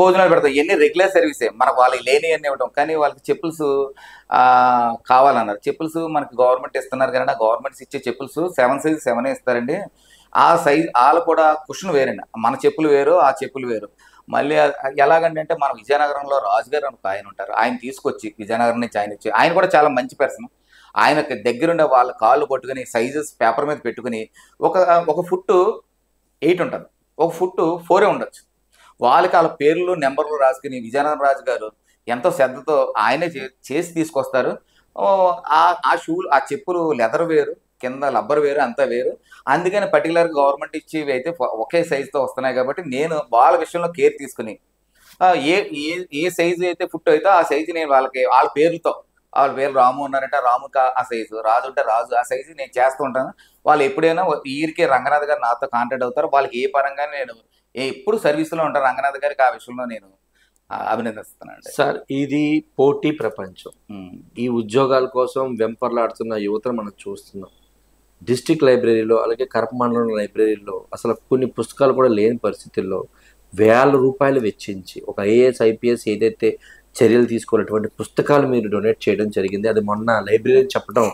భోజనాలు పెడతాం. ఇవన్నీ రెగ్యులర్ సర్వీసే, మనకు వాళ్ళకి లేని అన్నీ ఇవ్వడం. కానీ వాళ్ళకి చెప్పుల్స్ కావాలన్నారు. చెప్పుల్స్ మనకి గవర్నమెంట్ ఇస్తున్నారు కానీ ఆ గవర్నమెంట్స్ ఇచ్చే చెప్పుల్స్ 7 size 7 ఇస్తారండి. ఆ సైజ్ వాళ్ళు కూడా కుషన్ వేరండి. మన చెప్పులు వేరు, ఆ చెప్పులు వేరు. మళ్ళీ ఎలాగంటే మన విజయనగరంలో రాజుగారు అని ఆయన ఉంటారు. ఆయన తీసుకొచ్చి విజయనగరం నుంచి ఆయన ఇచ్చి, ఆయన కూడా చాలా మంచి పర్సన్. ఆయనకి దగ్గరుండే వాళ్ళ కాళ్ళు పట్టుకుని సైజెస్ పేపర్ మీద పెట్టుకుని ఒక ఫుట్ 8 ఉంటుంది, ఒక ఫుట్ 4 ఉండొచ్చు. వాళ్ళకి వాళ్ళ పేర్లు నెంబర్లు రాసుకుని విజయనగరం రాజు గారు ఎంతో శ్రద్ధతో ఆయనే చేసి తీసుకొస్తారు. ఆ షూలు, ఆ చెప్పులు లెదర్ వేరు, కింద లబ్బర్ వేరు, అంతా వేరు. అందుకని పర్టికులర్గా గవర్నమెంట్ ఇచ్చేవి అయితే ఒకే సైజుతో వస్తున్నాయి. కాబట్టి నేను వాళ్ళ విషయంలో కేర్ తీసుకుని ఏ సైజు అయితే ఫుట్ అయితే ఆ సైజు నేను వాళ్ళకి వాళ్ళ పేర్లతో, వాళ్ళ పేరు రాము ఉన్నారంటే రాముకి ఆ సైజు, రాజు అంటే రాజు ఆ సైజు నేను చేస్తూ ఉంటాను. వాళ్ళు ఎప్పుడైనా ఈరికే రంగనాథ్ గారు నాతో కాంటాక్ట్ అవుతారు. వాళ్ళకి ఏ పరంగా నేను ఎప్పుడు సర్వీస్లో ఉంటాను. రంగనాథ్ గారికి ఆ విషయంలో నేను అభినందిస్తున్నాను. సార్, ఇది పోటీ ప్రపంచం. ఈ ఉద్యోగాల కోసం వెంపర్లాడుతున్న యువతను మనం చూస్తున్నాం. డిస్ట్రిక్ట్ లైబ్రరీలో, అలాగే కరప మండలం లైబ్రరీలో అసలు కొన్ని పుస్తకాలు కూడా లేని పరిస్థితుల్లో వేల రూపాయలు వెచ్చించి ఒక ఐఏఎస్, ఐపీఎస్ ఏదైతే చర్యలు తీసుకోవాలటువంటి పుస్తకాలు మీరు డొనేట్ చేయడం జరిగింది. అది మొన్న లైబ్రరీ చెప్పడం,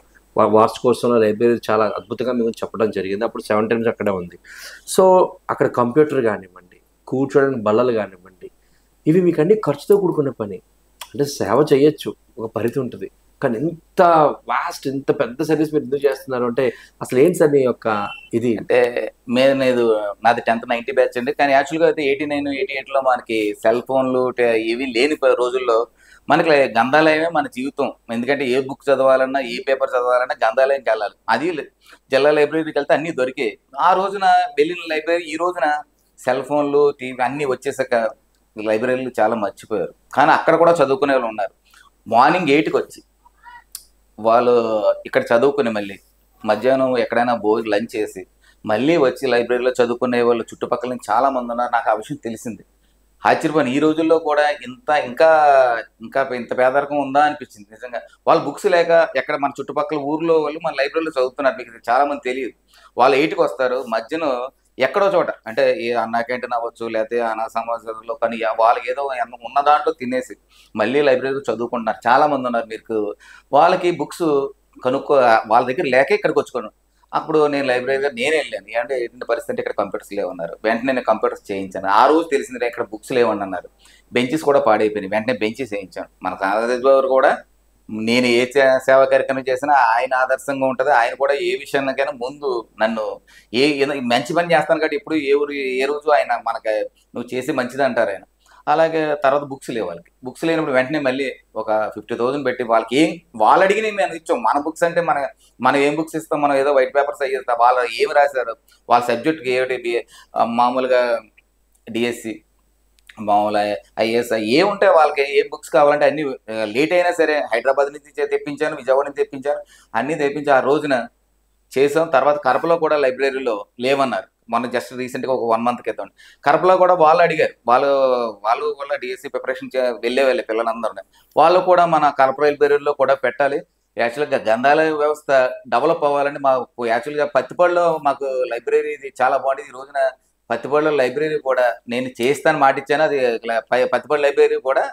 వార్షికోత్సవంలో లైబ్రరీ చాలా అద్భుతంగా మేము చెప్పడం జరిగింది. అప్పుడు 7 times అక్కడే ఉంది. సో అక్కడ కంప్యూటర్ కానివ్వండి, కూర్చోడానికి బల్లలు కానివ్వండి, ఇవి మీకు అన్ని ఖర్చుతో కూడుకున్న పని. అంటే సేవ చేయొచ్చు, ఒక పరిధి ఉంటుంది. కానీ ఇంత వాస్ట్, ఇంత పెద్ద సర్వీస్ మీరు ఎందుకు చేస్తున్నారు అంటే అసలు ఏంటి సార్ మీ యొక్క ఇది? అంటే నేను నాది 10th 90 బ్యాచ్ అండి. కానీ యాక్చువల్గా అయితే 89 88లో మనకి సెల్ ఫోన్లు ఇవి లేని రోజుల్లో మనకి గ్రంథాలయమే మన జీవితం. ఎందుకంటే ఏ బుక్ చదవాలన్నా ఏ పేపర్ చదవాలన్నా గ్రంథాలయంకి వెళ్ళాలి. అది జిల్లా లైబ్రరీకి వెళ్తే అన్నీ దొరికాయి. ఆ రోజున వెళ్ళిన లైబ్రరీ ఈ రోజున సెల్ ఫోన్లు టీవీ అన్నీ వచ్చేసాక లైబ్రరీలు చాలా మర్చిపోయారు. కానీ అక్కడ కూడా చదువుకునే వాళ్ళు ఉన్నారు. మార్నింగ్ 8కి వచ్చి వాళ్ళు ఇక్కడ చదువుకుని మళ్ళీ మధ్యాహ్నం ఎక్కడైనా లంచ్ చేసి మళ్ళీ వచ్చి లైబ్రరీలో చదువుకునే వాళ్ళు చుట్టుపక్కల నుంచి చాలా మంది ఉన్నారు. నాకు ఆ విషయం తెలిసింది. ఆశ్చర్యపోయాను. ఈ రోజుల్లో కూడా ఇంకా ఇంత పేదరికం ఉందా అనిపించింది నిజంగా. వాళ్ళు బుక్స్ లేక ఎక్కడ మన చుట్టుపక్కల ఊర్లో వాళ్ళు మన లైబ్రరీలో చదువుతున్నారు. మీకు చాలా మంది తెలియదు. వాళ్ళు 8కి వస్తారు. మధ్యలో ఎక్కడో చోట అంటే ఏ అన్నా క్యాంటీన్ అవ్వచ్చు, లేకపోతే అనాథ సమాజంలో, కానీ వాళ్ళకి ఏదో ఉన్న దాంట్లో తినేసి మళ్ళీ లైబ్రరీలో చదువుకుంటున్నారు. చాలా మంది ఉన్నారు. మీకు వాళ్ళకి బుక్స్ వాళ్ళ దగ్గర లేక ఇక్కడికి వచ్చుకోను. అప్పుడు నేను లైబ్రరీలో నేను వెళ్ళాను. అంటే ఏంటంటే పరిస్థితి ఇక్కడ కంప్యూటర్స్ లేవన్నారు. వెంటనే నేను కంప్యూటర్స్ చేయించాను. ఆ రోజు తెలిసింది ఇక్కడ బుక్స్ లేవని అన్నారు. బెంచెస్ కూడా పాడైపోయినాయి. వెంటనే బెంచెస్ చేయించాను. మన సారథి కూడా నేను ఏ సేవా కార్యక్రమం చేసినా ఆయన ఆదర్శంగా ఉంటుంది. ఆయన కూడా ఏ విషయానికైనా ముందు నన్ను మంచి పని చేస్తాను కాబట్టి ఎప్పుడు ఏ రోజు ఆయన మనకి నువ్వు చేసి మంచిది అంటారు ఆయన. అలాగే తర్వాత బుక్స్ లేవు. వాళ్ళకి బుక్స్ లేనప్పుడు వెంటనే మళ్ళీ ఒక 50,000 పెట్టి వాళ్ళకి వాళ్ళు అడిగిన మేము ఇచ్చాం. మన బుక్స్ అంటే మనం ఏం బుక్స్ ఇస్తాం? మనం ఏదో వైట్ పేపర్స్ అయ్యేస్తాం. వాళ్ళు ఏమి రాశారు, వాళ్ళ సబ్జెక్ట్కి ఏమిటి, మామూలుగా డిఎస్సి, మామూలు ఐఏఎస్ ఏముంటే వాళ్ళకి ఏ బుక్స్ కావాలంటే అన్ని లేట్ అయినా సరే హైదరాబాద్ నుంచి తెప్పించాను, విజయవాడ నుంచి తెప్పించాను, అన్నీ తెప్పించి ఆ రోజున చేసాం. తర్వాత కడపలో కూడా లైబ్రరీలో లేవన్నారు. మొన్న జస్ట్ రీసెంట్గా ఒక 1 month క్రితం కడపలో కూడా వాళ్ళు అడిగారు. వాళ్ళు కూడా డిఎస్సి ప్రిపరేషన్ వెళ్ళే పిల్లలందరినీ వాళ్ళు కూడా మన కడప లైబ్రరీలో కూడా పెట్టాలి. యాక్చువల్గా గ్రంథాలయ వ్యవస్థ డెవలప్ అవ్వాలని యాక్చువల్గా పత్తిపాడులో మాకు లైబ్రరీ ఇది చాలా బాగుంది. ఈ రోజున పత్తిపాడులో లైబ్రరీ కూడా నేను చేస్తాను మాట ఇచ్చాను. అది పత్తిపాడు లైబ్రరీ కూడా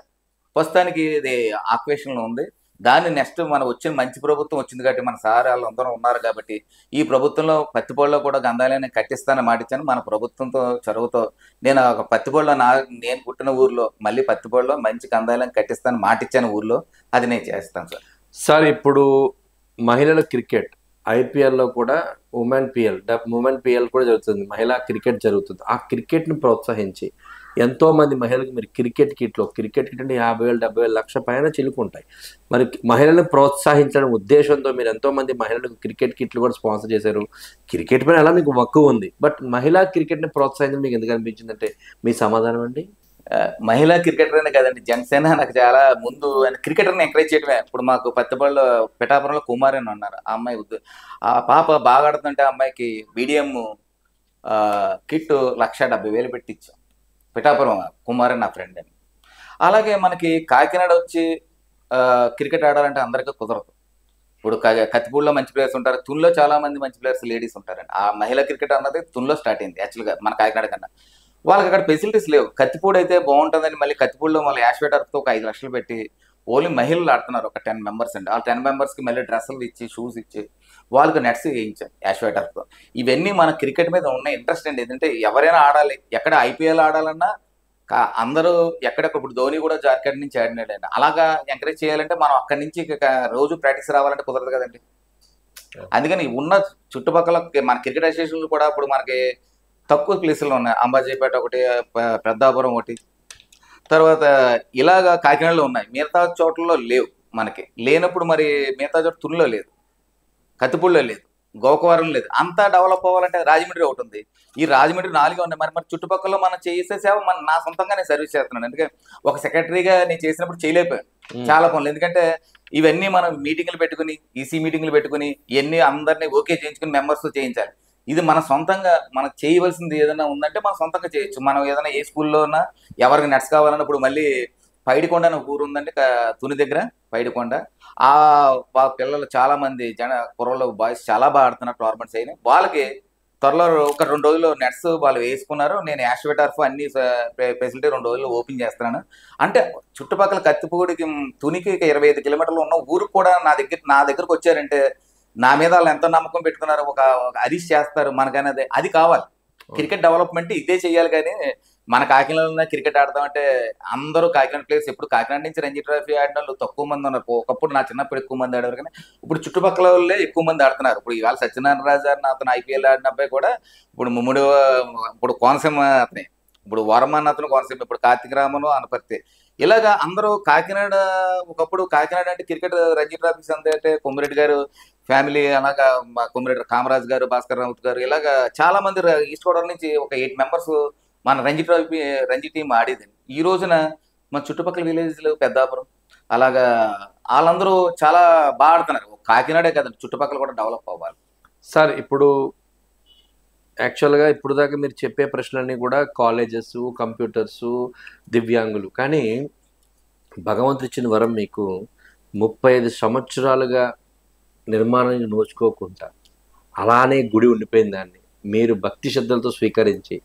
ప్రస్తుతానికి ఇది ఆక్యుపేషన్లో ఉంది. దాన్ని నెక్స్ట్ మన వచ్చిన మంచి ప్రభుత్వం వచ్చింది కాబట్టి మన సార్ వాళ్ళందరూ ఉన్నారు కాబట్టి ఈ ప్రభుత్వంలో పత్తిపాడులో కూడా గ్రంథాలయాన్ని కట్టిస్తానని మాట ఇచ్చాను. మన ప్రభుత్వంతో చొరవతో నేను ఒక పత్తిపాడులో నేను పుట్టిన ఊర్లో మళ్ళీ పత్తిపాడులో మంచి గ్రంథాలయం కట్టిస్తానని మాట ఇచ్చాను ఊర్లో. అది నేను చేస్తాను సార్. సార్ ఇప్పుడు మహిళల క్రికెట్ ఐపీఎల్లో కూడా ఉమెన్ పిఎల్ కూడా జరుగుతుంది. మహిళా క్రికెట్ జరుగుతుంది. ఆ క్రికెట్ని ప్రోత్సహించి ఎంతో మంది మహిళలకు మీరు క్రికెట్ కిట్ అంటే 50,000 70,000 లక్ష పైన చిలుకుంటాయి. మరి మహిళలను ప్రోత్సహించడం ఉద్దేశంతో మీరు ఎంతో మంది మహిళలకు క్రికెట్ కిట్లు కూడా స్పాన్సర్ చేశారు. క్రికెట్ పైన అలా మీకు మక్కువ ఉంది. బట్ మహిళా క్రికెట్ని ప్రోత్సహించడం మీకు ఎందుకు అనిపించిందంటే మీ సమాధానం అండి? మహిళా క్రికెటర్ అనే కదండి, జనసేన నాకు చాలా ముందు క్రికెటర్ని ఎంకరేజ్ చేయడమే. ఇప్పుడు మాకు పత్తిపాడులో పిఠాపురంలో కుమారి అని ఉన్నారు. ఆ అమ్మాయి ఆ పాప బాగా ఆడుతుంటే ఆ అమ్మాయికి BDM కిట్ 1,70,000 పెట్టి ఇచ్చాం. పిఠాపురం కుమారి నా ఫ్రెండ్ అని. అలాగే మనకి కాకినాడ వచ్చి క్రికెట్ ఆడాలంటే అందరికీ కుదరదు. ఇప్పుడు కత్తిపూడిలో మంచి ప్లేయర్స్ ఉంటారు, తున్లో చాలా మంది మంచి ప్లేయర్స్ లేడీస్ ఉంటారండి. ఆ మహిళా క్రికెట్ అన్నది తున్లో స్టార్ట్ అయింది యాక్చువల్గా మన కాకినాడ కన్నా. వాళ్ళకి అక్కడ ఫెసిలిటీస్ లేవు. కత్తిపూడి అయితే బాగుంటుందని మళ్ళీ కత్తిపూడిలో మళ్ళీ యాష్వేటర్తో ఒక 5 లక్షలు పెట్టి ఓన్లీ మహిళలు ఆడుతున్నారు. ఒక 10 members అండి. ఆ 10 members మళ్ళీ డ్రెస్సులు ఇచ్చి షూస్ ఇచ్చి వాళ్ళకి నెట్స్ వేయించాం యాష్వేటర్తో. ఇవన్నీ మన క్రికెట్ మీద ఉన్న ఇంట్రెస్ట్ అండి. ఏంటంటే ఎవరైనా ఆడాలి, ఎక్కడ IPL ఆడాలన్నా అందరూ ఎక్కడెక్కడ ఇప్పుడు ధోని కూడా జార్ఖండ్ నుంచి ఆడినాడు అండి. అలాగా ఎంకరేజ్ చేయాలంటే మనం అక్కడి నుంచి రోజు ప్రాక్టీస్ రావాలంటే కుదరదు కదండి. అందుకని ఉన్న చుట్టుపక్కల మన క్రికెట్ అసోసియేషన్లు కూడా ఇప్పుడు మనకి తక్కువ ప్లేసులు ఉన్నాయి. అంబాజీపేట ఒకటి, పెద్దాపురం ఒకటి, తర్వాత ఇలాగా కాకినాడలో ఉన్నాయి. మిగతా చోట్లలో లేవు. మనకి లేనప్పుడు మరి మిగతా చోట తుల్లో లేదు, కత్తిపూడిలో లేదు, గోకవరం లేదు. అంతా డెవలప్ అవ్వాలంటే రాజమండ్రి ఒకటి ఉంది. ఈ రాజమండ్రి 4 ఉన్నాయి. మరి చుట్టుపక్కల మనం చేసే సేవ నా సొంతంగా నేను సర్వీస్ చేస్తున్నాను. ఎందుకంటే ఒక సెక్రటరీగా నేను చేసినప్పుడు చేయలేకపోయాను చాలా పనులు. ఎందుకంటే ఇవన్నీ మనం మీటింగ్లు పెట్టుకుని ఈసీ మీటింగ్లు పెట్టుకుని ఇవన్నీ అందరినీ ఓకే చేయించుకుని మెంబర్స్తో చేయించాలి. ఇది మన సొంతంగా మనం చేయవలసింది ఏదైనా ఉందంటే మనం సొంతంగా చేయొచ్చు. మనం ఏదైనా ఏ స్కూల్లో ఉన్నా ఎవరికి నెట్స్ కావాలన్నప్పుడు మళ్ళీ పైడికొండ అని ఒక ఊరు ఉందండి తుని దగ్గర పైడికొండ. ఆ పిల్లలు చాలా మంది కుర్రలు బాయ్స్ చాలా బాగా ఆడుతున్నారు. టోర్నమెంట్స్ అయినాయి. వాళ్ళకి త్వరలో ఒక 2 రోజులు నెట్స్ వాళ్ళు వేసుకున్నారు. నేను యాష్వేటర్ఫ్ అన్ని ఫెసిలిటీ 2 రోజులు ఓపెన్ చేస్తున్నాను. అంటే చుట్టుపక్కల కత్తిపూడికి తునికి 25 కిలోమీటర్లు ఉన్న ఊరికి కూడా నా దగ్గరకు వచ్చారంటే నా మీద వాళ్ళు ఎంత నమ్మకం పెట్టుకున్నారు. ఒక అరీష్ చేస్తారు మనకనేది అది కావాలి. క్రికెట్ డెవలప్మెంట్ ఇదే చేయాలి. కానీ మన కాకినాడలో క్రికెట్ ఆడతామంటే అందరూ కాకినాడ ప్లేయర్స్. ఎప్పుడు కాకినాడ నుంచి రంజీ ట్రోఫీ ఆడిన వాళ్ళు తక్కువ మంది ఉన్నారు. ఒకప్పుడు నా చిన్నప్పుడు ఎక్కువ మంది ఆడారు, కానీ ఇప్పుడు చుట్టుపక్కల వాళ్ళే ఎక్కువ మంది ఆడుతున్నారు. ఇప్పుడు ఇవాళ సత్యనారాయణ రాజు అన్న అతను ఐపీఎల్ ఆడిన అబ్బాయి కూడా ఇప్పుడు ఇప్పుడు కోనసీమ అతనే, ఇప్పుడు వరమన్న అతను కోనసీమ, ఇప్పుడు కార్తీక రామను అనపర్తి. ఇలాగా అందరూ కాకినాడ, ఒకప్పుడు కాకినాడ అంటే క్రికెట్ రంజీ ట్రోఫీస్ అంటే కొమ్మిరెడ్డి గారు ఫ్యామిలీ, అలాగా మా కొమ్మిరెడ్డి కామరాజ్ గారు, భాస్కర్ రావుత్ గారు, ఇలాగా చాలా మంది ఈస్ట్ గోదావరి నుంచి ఒక 8 మెంబర్స్ మన రంజీ ట్రోఫీ రంజీ టీం ఆడేది. ఈ రోజున మన చుట్టుపక్కల విలేజ్లు పెద్దాపురం అలాగా వాళ్ళందరూ చాలా బాగా ఆడుతున్నారు. కాకినాడే కదండి, చుట్టుపక్కల కూడా డెవలప్ అవ్వాలి. సార్ ఇప్పుడు యాక్చువల్గా ఇప్పుడు దాకా మీరు చెప్పే ప్రశ్నలన్నీ కూడా కాలేజెస్, కంప్యూటర్స్, దివ్యాంగులు. కానీ భగవంతుడు ఇచ్చిన వరం మీకు 35 సంవత్సరాలుగా నిర్మాణానికి నోచుకోకుండా అలానే గుడి ఉండిపోయిన దాన్ని మీరు భక్తి శ్రద్ధలతో స్వీకరించి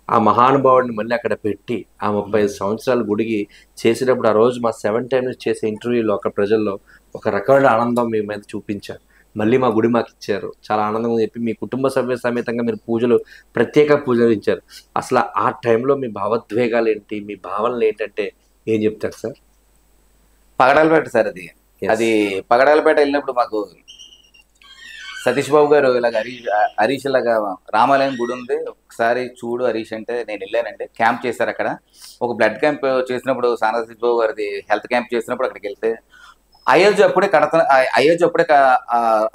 ఆ మహానుభావుడిని మళ్ళీ అక్కడ పెట్టి ఆ 35 సంవత్సరాల గుడికి చేసేటప్పుడు ఆ రోజు మా 7 టైమ్స్ చేసే ఇంటర్వ్యూలో అక్కడ ప్రజల్లో ఒక రకమైన ఆనందం మీ మీద చూపించారు. మళ్ళీ మా గుడి మాకు ఇచ్చారు, చాలా ఆనందంగా చెప్పి మీ కుటుంబ సభ్య సమేతంగా మీరు పూజలు, ప్రత్యేక పూజలు ఇచ్చారు. అసలు ఆ టైంలో మీ భావోద్వేగాలు ఏంటి, మీ భావనలు ఏంటంటే ఏం చెప్తారు సార్? పగడాలపేట సార్ అది. అది పగడాలపేట వెళ్ళినప్పుడు మాకు సతీష్ బాబు గారు ఇలాగ హరీష్ ఇలాగా రామాలయం గుడి ఉంది ఒకసారి చూడు హరీష్ అంటే నేను వెళ్ళానండి. క్యాంప్ చేశారు అక్కడ, ఒక బ్లడ్ క్యాంప్ చేసినప్పుడు సానా సతీష్ బాబు గారిది హెల్త్ క్యాంప్ చేసినప్పుడు అక్కడికి వెళ్తే అయోధ్య అప్పుడే అయోధ్య అప్పుడే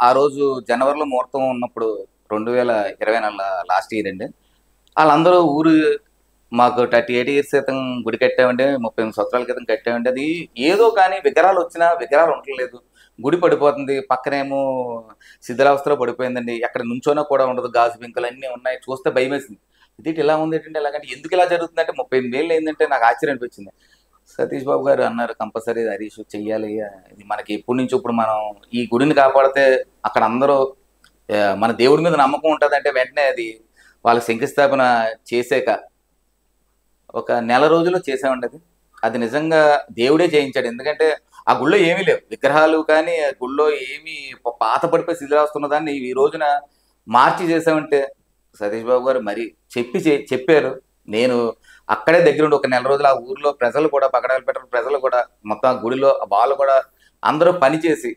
ఆ రోజు జనవరిలో ముహూర్తం ఉన్నప్పుడు 2024 లాస్ట్ ఇయర్ అండి. వాళ్ళందరూ ఊరు మాకు 38 ఇయర్స్ క్రితం గుడి కట్టామండి, 38 సంవత్సరాల క్రితం కట్టామండి. అది ఏదో కానీ విగ్రహాలు వచ్చినా విగ్రహాలు ఉండట్లేదు, గుడి పడిపోతుంది, పక్కనేమో శిథిలావస్థలో పడిపోయిందండి, ఎక్కడ నుంచోనా కూడా ఉండదు, గాజు బింకలు అన్నీ ఉన్నాయి. చూస్తే భయం వేసింది, ఇది ఇలా ఉంది ఏంటంటే, ఎలాగంటే ఎందుకు ఇలా జరుగుతుందంటే 38 ఏళ్ళు అయిందంటే నాకు ఆశ్చర్యం అనిపించింది. సతీష్ బాబు గారు అన్నారు కంపల్సరీ హరీష్ చెయ్యాలి, ఇది మనకి ఎప్పటి నుంచి ఇప్పుడు మనం ఈ గుడిని కాపాడితే అక్కడ అందరూ మన దేవుడి మీద నమ్మకం ఉంటుందంటే వెంటనే అది వాళ్ళ శంకుస్థాపన చేసాక ఒక నెల రోజుల్లో చేసామండి. అది నిజంగా దేవుడే చేయించాడు. ఎందుకంటే ఆ గుళ్ళో ఏమీ లేవు విగ్రహాలు, కానీ ఆ గుళ్ళో ఏమీ పాత పడిపోయి శిథిలాస్తున్న దాన్ని ఈ రోజున మార్చి చేసామంటే సతీష్ బాబు గారు మరి చెప్పారు. నేను అక్కడే దగ్గరుండి ఒక నెల రోజులు ఆ ఊర్లో ప్రజలు కూడా, పగడాలపేట ప్రజలు కూడా, మొత్తం ఆ గుడిలో వాళ్ళు కూడా అందరూ పని చేసి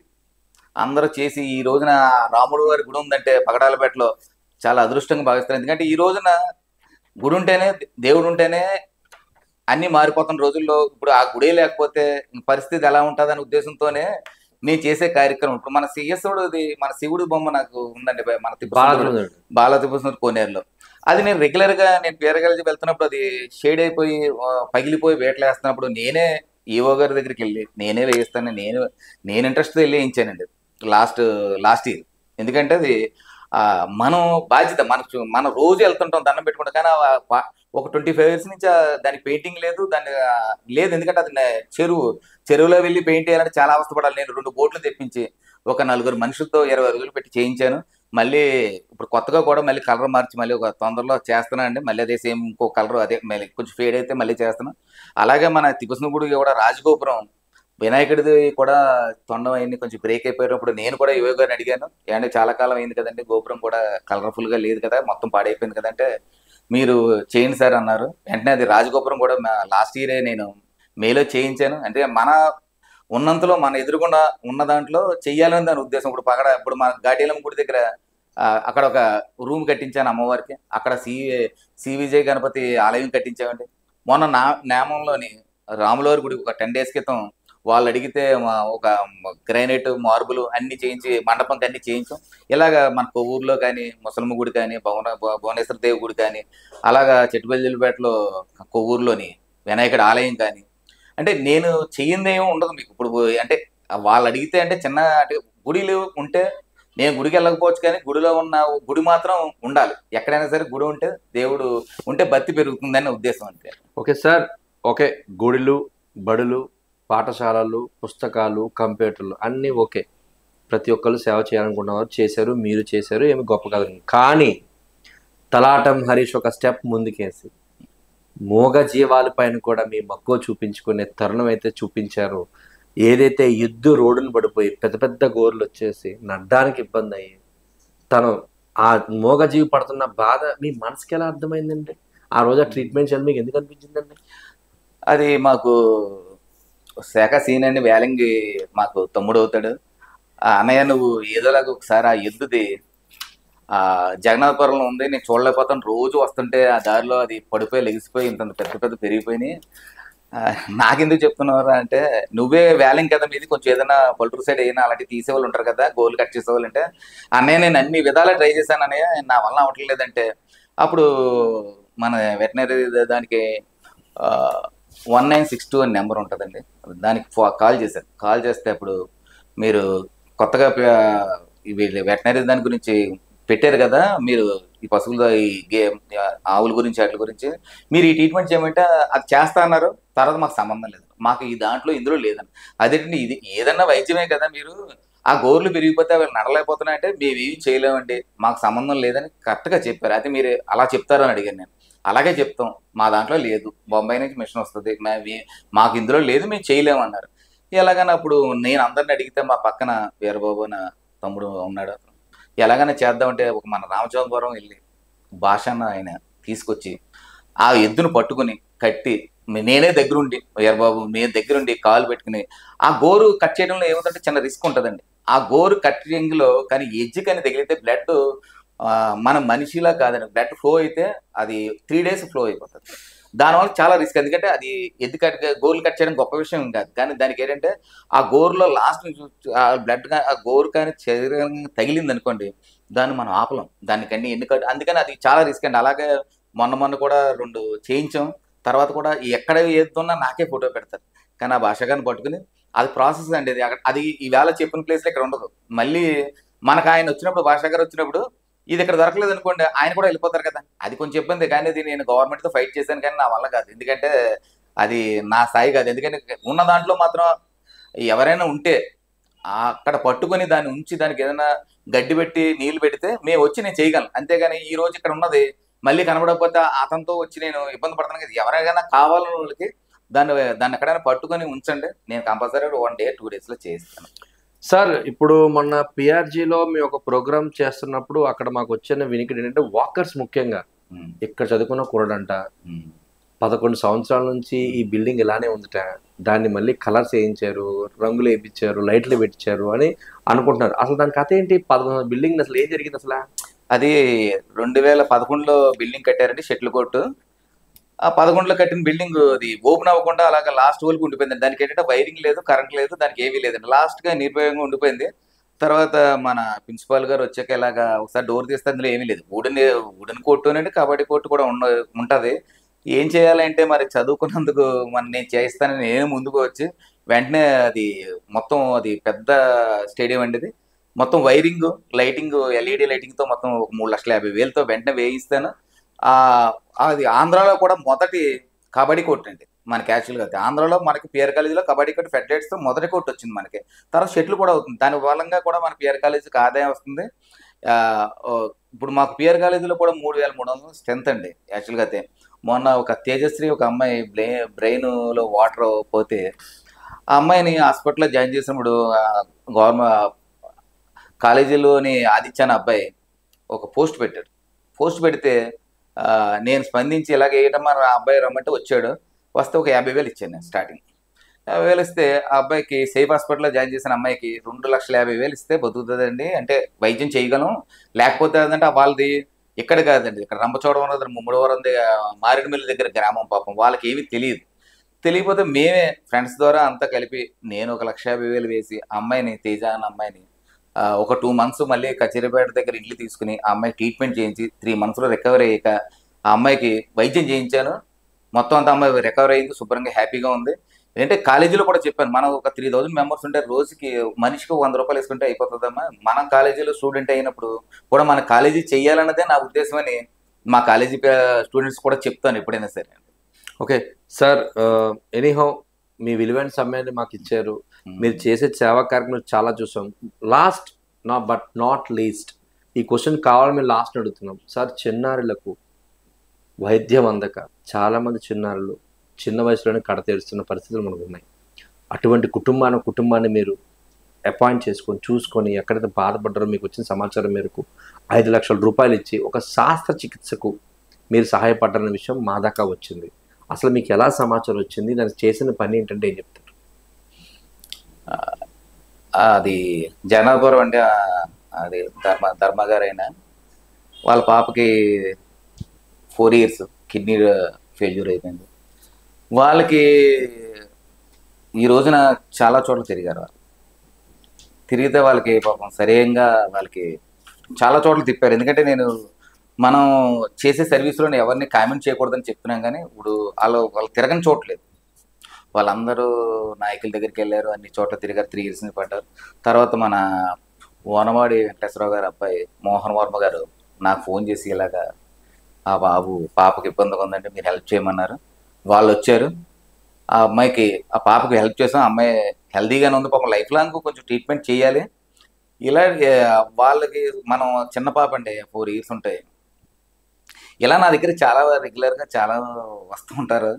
అందరూ చేసి ఈ రోజున రాముడు వారి గుడి ఉందంటే పగడాలపేటలో చాలా అదృష్టంగా భావిస్తారు. ఎందుకంటే ఈ రోజున గుడి ఉంటేనే, దేవుడు ఉంటేనే అన్ని మారిపోతున్న రోజుల్లో ఇప్పుడు ఆ గుడే లేకపోతే పరిస్థితి ఎలా ఉంటుందనే ఉద్దేశంతోనే నేను చేసే కార్యక్రమం. ఇప్పుడు మన సిఎస్ఓడిది, మన శివుడి బొమ్మ నాకు ఉందండి, మన బాల తిప్పేశ్వర కోనేరులో. అది నేను రెగ్యులర్ గా నేను పేరగలిసి వెళ్తున్నప్పుడు అది షేడ్ అయిపోయి పగిలిపోయి వేటలేస్తున్నప్పుడు నేనే ఈవో గారి దగ్గరికి వెళ్ళి నేనే వేయిస్తాను, నేను ఇంట్రెస్ట్ వెళ్ళి వేయించానండి లాస్ట్ ఇయర్. ఎందుకంటే అది మనం బాధ్యత, మనం రోజు వెళ్తుంటాం దండం పెట్టుకుంటాం, కానీ ఒక 25 ఇయర్స్ నుంచి దానికి పెయింటింగ్ లేదు, లేదు. ఎందుకంటే అది చెరువులో వెళ్ళి పెయింట్ చేయాలంటే చాలా అవస్థపడాలి. నేను 2 బోట్లు తెప్పించి ఒక 4 మనుషులతో 20 రోజులు పెట్టి చేయించాను. మళ్ళీ ఇప్పుడు కొత్తగా కూడా మళ్ళీ కలర్ మార్చి మళ్ళీ ఒక తొందరలో చేస్తున్నా అండి. మళ్ళీ అదే సేమ్ ఇంకో కలర్, అదే మళ్ళీ కొంచెం ఫేడ్ అయితే మళ్ళీ చేస్తున్నాను. అలాగే మన తిప్పసిన గుడి కూడా రాజగోపురం వినాయకుడిది కూడా తొండం అయింది, కొంచెం బ్రేక్ అయిపోయినప్పుడు నేను కూడా యువ గారిని అడిగాను, అంటే చాలా కాలం అయింది కదండి, గోపురం కూడా కలర్ఫుల్ గా లేదు కదా, మొత్తం పాడైపోయింది కదంటే మీరు చేయండి సార్ అన్నారు. వెంటనే అది రాజగోపురం కూడా లాస్ట్ ఇయరే నేను మేలో చేయించాను. అంటే మన ఉన్నంతలో మన ఎదురుగుండా ఉన్న దాంట్లో చెయ్యాలని దాని ఉద్దేశం. ఇప్పుడు మన ఘాటీలం గుడి దగ్గర అక్కడ ఒక రూమ్ కట్టించాను అమ్మవారికి, అక్కడ సి విజయ్ గణపతి ఆలయం కట్టించామండి. మొన్న నామంలోని రాములవారి గుడి ఒక 10 days క్రితం వాళ్ళు అడిగితే ఒక గ్రానైట్, మార్బుల్ అన్ని చేయించి మండపంకి అన్ని చేయించాం. ఇలాగా మన కొవ్వూరులో కానీ, ముసలమ్మ గుడి కానీ, భువనేశ్వర దేవి గుడి కానీ, అలాగా చెట్టుబెల్లిపేటలో కొవ్వూరులోని వినాయకుడి ఆలయం కానీ, అంటే నేను చెయ్యిందేమో ఉండదు మీకు. ఇప్పుడు అంటే వాళ్ళు అడిగితే అంటే చిన్న అంటే గుడిలు ఉంటే నేను గుడికి వెళ్ళకపోవచ్చు, కానీ గుడిలో ఉన్న గుడి మాత్రం ఉండాలి. ఎక్కడైనా సరే గుడి ఉంటే, దేవుడు ఉంటే భక్తి పెరుగుతుందనే ఉద్దేశం అంతే. Okay sir, okay. గుడులు, బడులు, పాఠశాలలు, పుస్తకాలు, కంప్యూటర్లు అన్నీ ఓకే, ప్రతి ఒక్కరు సేవ చేయాలనుకున్నవారు చేశారు, మీరు చేశారు, ఏమి గొప్ప కాదు. కానీ తలాటం హరీష్ ఒక స్టెప్ ముందుకేసి మూగ జీవాలపైన కూడా మీ మక్కువ చూపించుకునే తరుణం అయితే చూపించారు. ఏదైతే ఎద్దు రోడ్డును పడిపోయి పెద్ద పెద్ద గోర్లు వచ్చేసి నడ్డానికి ఇబ్బంది అయ్యి తను ఆ మూగజీవి పడుతున్న బాధ మీ మనసుకి ఎలా అర్థమైందండి? ఆ రోజు ఆ ట్రీట్మెంట్ చేయాలి మీకు ఎందుకు అనిపించిందండి? అది మాకు శాఖ సీన్ అని వేలంగి మాకు తమ్ముడు అవుతాడు. అన్నయ్య నువ్వు ఏదోలాగా ఒకసారి ఆ ఎద్దుది జగన్నాథపురంలో ఉంది, నేను చూడలేకపోతాను, రోజు వస్తుంటే ఆ దారిలో అది పడిపోయి లెగిసిపోయి ఇంత పెద్ద పెద్ద పెరిగిపోయినాయి, నాకెందుకు చెప్తున్నారా అంటే, నువ్వే వేలింగ్ కదా మీది, కొంచెం ఏదైనా పల్టూరు సైడ్ అయినా అలాంటివి తీసేవాళ్ళు ఉంటారు కదా, గోల్ కట్ చేసేవాళ్ళు అంటే, అన్నయ్య నేను అన్ని విధాలా ట్రై చేశాను అన్నయ్య, నా వల్ల అవ్వట్లేదంటే, అప్పుడు మన వెటనరీ దానికి 1962 అని నెంబర్ ఉంటుందండి, దానికి కాల్ చేస్తే అప్పుడు మీరు కొత్తగా వీళ్ళు వెటనరీ దాని గురించి పెట్టారు కదా, మీరు ఈ పశువుల ఈ ఆవుల గురించి వాటి గురించి మీరు ఈ ట్రీట్మెంట్ చేయమంటే అది చేస్తా అన్నారు. తర్వాత మాకు సంబంధం లేదు, మాకు ఈ దాంట్లో ఇందులో లేదని. అదేంటి ఇది ఏదన్నా వైద్యమే కదా, మీరు ఆ గోర్లు పెరిగిపోతే అవి నడలేకపోతున్నాయంటే మేమేమి చేయలేమండి, మాకు సంబంధం లేదని కరెక్ట్గా చెప్పారు. అయితే మీరు అలా చెప్తారు అని అడిగాను నేను. అలాగే చెప్తాం, మా దాంట్లో లేదు, బొంబాయి నుంచి మిషన్ వస్తుంది, మాకు ఇందులో లేదు, మేము చేయలేమన్నారు. ఎలాగైనా అప్పుడు నేను అందరిని అడిగితే మా పక్కన వీరబాబు నా తమ్ముడు ఉన్నాడు, ఎలాగైనా చేద్దామంటే ఒక మన రామచంద్రపురం వెళ్ళి భాషన్న ఆయన తీసుకొచ్చి ఆ ఎద్దును పట్టుకుని కట్టి నేనే దగ్గరుండి, వీరబాబు నేను దగ్గరుండి కాలు పెట్టుకుని ఆ గోరు కట్ చేయడంలో ఏముందంటే చిన్న రిస్క్ ఉంటుందండి. ఆ గోరు కట్టింగ్లో కానీ ఎడ్జ్ కానీ తగిలితే బ్లడ్ మన మనిషిలా కాదండి, బ్లడ్ ఫ్లో అయితే అది 3 days ఫ్లో అయిపోతుంది. దానివల్ల చాలా రిస్క్, ఎందుకంటే అది గోర్లు కట్ చేయడం గొప్ప విషయం కాదు, కానీ దానికి ఏంటంటే ఆ గోరులో లాస్ట్ ఆ బ్లడ్ ఆ గోరు కానీ శరీరం తగిలింది అనుకోండి, దాన్ని మనం ఆపలేం, దానికన్నీ అందుకని అది చాలా రిస్క్ అండి. అలాగే మొన్న కూడా 2 చేయించాం, తర్వాత కూడా ఎక్కడ ఏదున్నా నాకే ఫోటో పెడతారు, కానీ ఆ భాషగాన్ని పట్టుకుని అది ప్రాసెస్ అండి, అది ఈవేళ చెప్పిన ప్లేస్లో ఇక్కడ ఉండదు. మళ్ళీ మనకు ఆయన వచ్చినప్పుడు, భాష గారు వచ్చినప్పుడు ఇది ఇక్కడ దొరకలేదు అనుకోండి, ఆయన కూడా వెళ్ళిపోతారు కదా, అది కొంచెం ఇబ్బంది. కానీ ఇది నేను గవర్నమెంట్తో ఫైట్ చేశాను, కానీ నా వల్ల కాదు, ఎందుకంటే అది నా స్థాయి కాదు. ఎందుకంటే ఉన్న దాంట్లో మాత్రం ఎవరైనా ఉంటే అక్కడ పట్టుకొని దాన్ని ఉంచి దానికి ఏదైనా గడ్డి పెట్టి నీళ్లు పెడితే మేము వచ్చి నేను చేయగలను, అంతేగాని ఈ రోజు ఇక్కడ ఉన్నది మళ్ళీ కనబడకపోతే అతనితో వచ్చి నేను ఇబ్బంది పడతాను కదా. ఎవరైనా కావాలని వాళ్ళకి దాన్ని ఎక్కడైనా పట్టుకొని ఉంచండి, నేను కంపల్సరీ 1 day 2 days చేయిస్తాను. సార్ ఇప్పుడు మొన్న పిఆర్జీలో మేము ఒక ప్రోగ్రామ్ చేస్తున్నప్పుడు అక్కడ మాకు వచ్చిన వినికిడి ఏంటంటే వాకర్స్ ముఖ్యంగా ఇక్కడ చదువుకున్న కుర్రాడంట 11 సంవత్సరాల నుంచి ఈ బిల్డింగ్ ఇలానే ఉందట, దాన్ని మళ్ళీ కలర్స్ వేయించారు, రంగులు వేయించారు, లైట్లు పెట్టించారు అని అనుకుంటున్నారు. అసలు దాని కథ ఏంటి? 11 బిల్డింగ్ అసలు ఏం జరిగింది అసలు? అది 2011లో బిల్డింగ్ కట్టారండి, షెటిల్ కోర్టు. ఆ 11లో కట్టిన బిల్డింగ్ అది ఓపెన్ అవ్వకుండా అలాగా లాస్ట్ వరకు ఉండిపోయింది. దానికి ఏంటంటే వైరింగ్ లేదు, కరెంట్ లేదు, దానికి ఏమీ లేదండి, లాస్ట్గా నిర్భయంగా ఉండిపోయింది. తర్వాత మన ప్రిన్సిపాల్ గారు వచ్చాక ఇలాగా ఒకసారి డోర్ తీస్తే అందులో ఏమీ లేదు, వుడెన్ కోర్టు అండి, కబడ్డీ కోర్టు కూడా ఉంటుంది. ఏం చేయాలంటే మరి చదువుకున్నందుకు నేను చేయిస్తానని నేను ముందుకు వచ్చి వెంటనే అది మొత్తం అది పెద్ద స్టేడియం అండి, ఇది మొత్తం వైరింగ్ లైటింగ్ ఎల్ఈడి లైటింగ్తో మొత్తం 3,50,000తో వెంటనే వేయిస్తాను. అది ఆంధ్రాలో కూడా మొదటి కబడ్డీ కోర్టు అండి మనకి. యాక్చువల్గా అయితే ఆంధ్రాలో మనకి పిఆర్ కాలేజీలో కబడ్డీ కోర్టు ఫెడరేట్స్తో మొదటి కోర్టు వచ్చింది మనకి. తర్వాత షెటిల్ కూడా అవుతుంది, దాని మూలంగా కూడా మన పిఆర్ కాలేజీకి ఆదాయం వస్తుంది. ఇప్పుడు మాకు పిఆర్ కాలేజీలో కూడా 3,300 స్ట్రెంత్ అండి. యాక్చువల్గా అయితే మొన్న ఒక తేజశ్రీ ఒక అమ్మాయి బ్రెయిన్లో వాటర్ పోతే ఆ అమ్మాయిని హాస్పిటల్లో జాయిన్ చేసినప్పుడు గవర్నమెంట్ కాలేజీలోని ఆదిత్య అనే అబ్బాయి ఒక పోస్ట్ పెట్టాడు. పోస్ట్ పెడితే నేను స్పందించి ఇలాగ వేయటమ్మా ఆ అబ్బాయి రమ్మంటే వచ్చాడు. వస్తే ఒక 50,000 ఇచ్చాను నేను స్టార్టింగ్. 50,000 ఇస్తే ఆ అబ్బాయికి సేఫ్ హాస్పిటల్లో జాయిన్ చేసిన అమ్మాయికి 2,50,000 ఇస్తే బతుకుతుందండి, అంటే వైద్యం చేయగలం. లేకపోతే అదంటే వాళ్ళది ఇక్కడ కాదండి, ఇక్కడ రంపచోడవరం ముమ్మడివరం మారేడుమిల్లి దగ్గర గ్రామం, పాపం వాళ్ళకి ఏమీ తెలియకపోతే మేమే ఫ్రెండ్స్ ద్వారా అంతా కలిపి నేను 1,50,000 వేసి అమ్మాయిని, తేజ అన్న అమ్మాయిని ఒక 2 months మళ్ళీ కచేరీపేట దగ్గర ఇల్లు తీసుకుని ఆ అమ్మాయి ట్రీట్మెంట్ చేయించి 3 monthsలో రికవరీ అయ్యాక ఆ అమ్మాయికి వైద్యం చేయించాను. మొత్తం అంతా అమ్మాయి రికవరీ అయింది, శుభ్రంగా హ్యాపీగా ఉంది. ఏంటంటే కాలేజీలో కూడా చెప్పాను, మనం ఒక 3,000 members ఉంటే రోజుకి మనిషికి 100 రూపాయలు వేసుకుంటే అయిపోతుందమ్మా. మనం కాలేజీలో స్టూడెంట్ అయినప్పుడు కూడా మన కాలేజీ చెయ్యాలన్నదే నా ఉద్దేశం అని మా కాలేజీ స్టూడెంట్స్ కూడా చెప్తాను ఎప్పుడైనా సరే. ఓకే సార్, ఎనీహౌ మీ విలువైన సమయాన్ని మాకు ఇచ్చారు, మీరు చేసే సేవా కార్యక్రమం చాలా చూసాం. లాస్ట్ బట్ నాట్ లీస్ట్ ఈ క్వశ్చన్ కావాలి, మేము లాస్ట్ అడుగుతున్నాం సార్. చిన్నారులకు వైద్యం అందక చాలామంది చిన్నారులు చిన్న వయసులోనే కడతేరుస్తున్న పరిస్థితులు మనకు ఉన్నాయి. అటువంటి కుటుంబాన్ని మీరు అపాయింట్ చేసుకొని చూసుకొని ఎక్కడైతే బాధపడ్డారో మీకు వచ్చిన సమాచారం మేరకు 5 లక్షల రూపాయలు ఇచ్చి ఒక శాస్త్ర చికిత్సకు మీరు సహాయపడ్డన్న విషయం మా దాకా వచ్చింది. అసలు మీకు ఎలా సమాచారం వచ్చింది, దానికి చేసిన పని ఏంటంటే ఏం చెప్తారు? అది జనాపురం అంటే అది ధర్మ గారైనా వాళ్ళ పాపకి 4 years కిడ్నీ ఫెయిల్యూర్ అయిపోయింది. వాళ్ళకి ఈ రోజున చాలా చోట్ల తిరిగారు. వాళ్ళు తిరిగితే వాళ్ళకి పాపం సరిగ్గా వాళ్ళకి చాలా చోట్ల తిప్పారు. ఎందుకంటే మనం చేసే సర్వీస్లో ఎవరిని కామెంట్ చేయకూడదని చెప్తున్నాం, కానీ ఇప్పుడు వాళ్ళు తిరగని చోట్లేదు. వాళ్ళందరూ నాయకుల దగ్గరికి వెళ్ళారు, అన్ని చోట్ల తిరిగారు, 3 years పడ్డారు. తర్వాత మన ఓనవాడి వెంకటేశ్వరరావు గారు అబ్బాయి మోహన్ వర్మ గారు నాకు ఫోన్ చేసి ఇలాగా ఆ పాపకి ఇబ్బందిగా ఉందంటే మీరు హెల్ప్ చేయమన్నారు. వాళ్ళు వచ్చారు, ఆ పాపకి హెల్ప్ చేసాం. అమ్మాయి హెల్దీగానే ఉంది, పాపం లైఫ్ లాంగ్ కొంచెం ట్రీట్మెంట్ చేయాలి. ఇలా వాళ్ళకి మనం చిన్న పాప అండి, 4 years ఉంటాయి. ఇలా నా దగ్గర చాలా రెగ్యులర్గా చాలా వస్తూ ఉంటారు.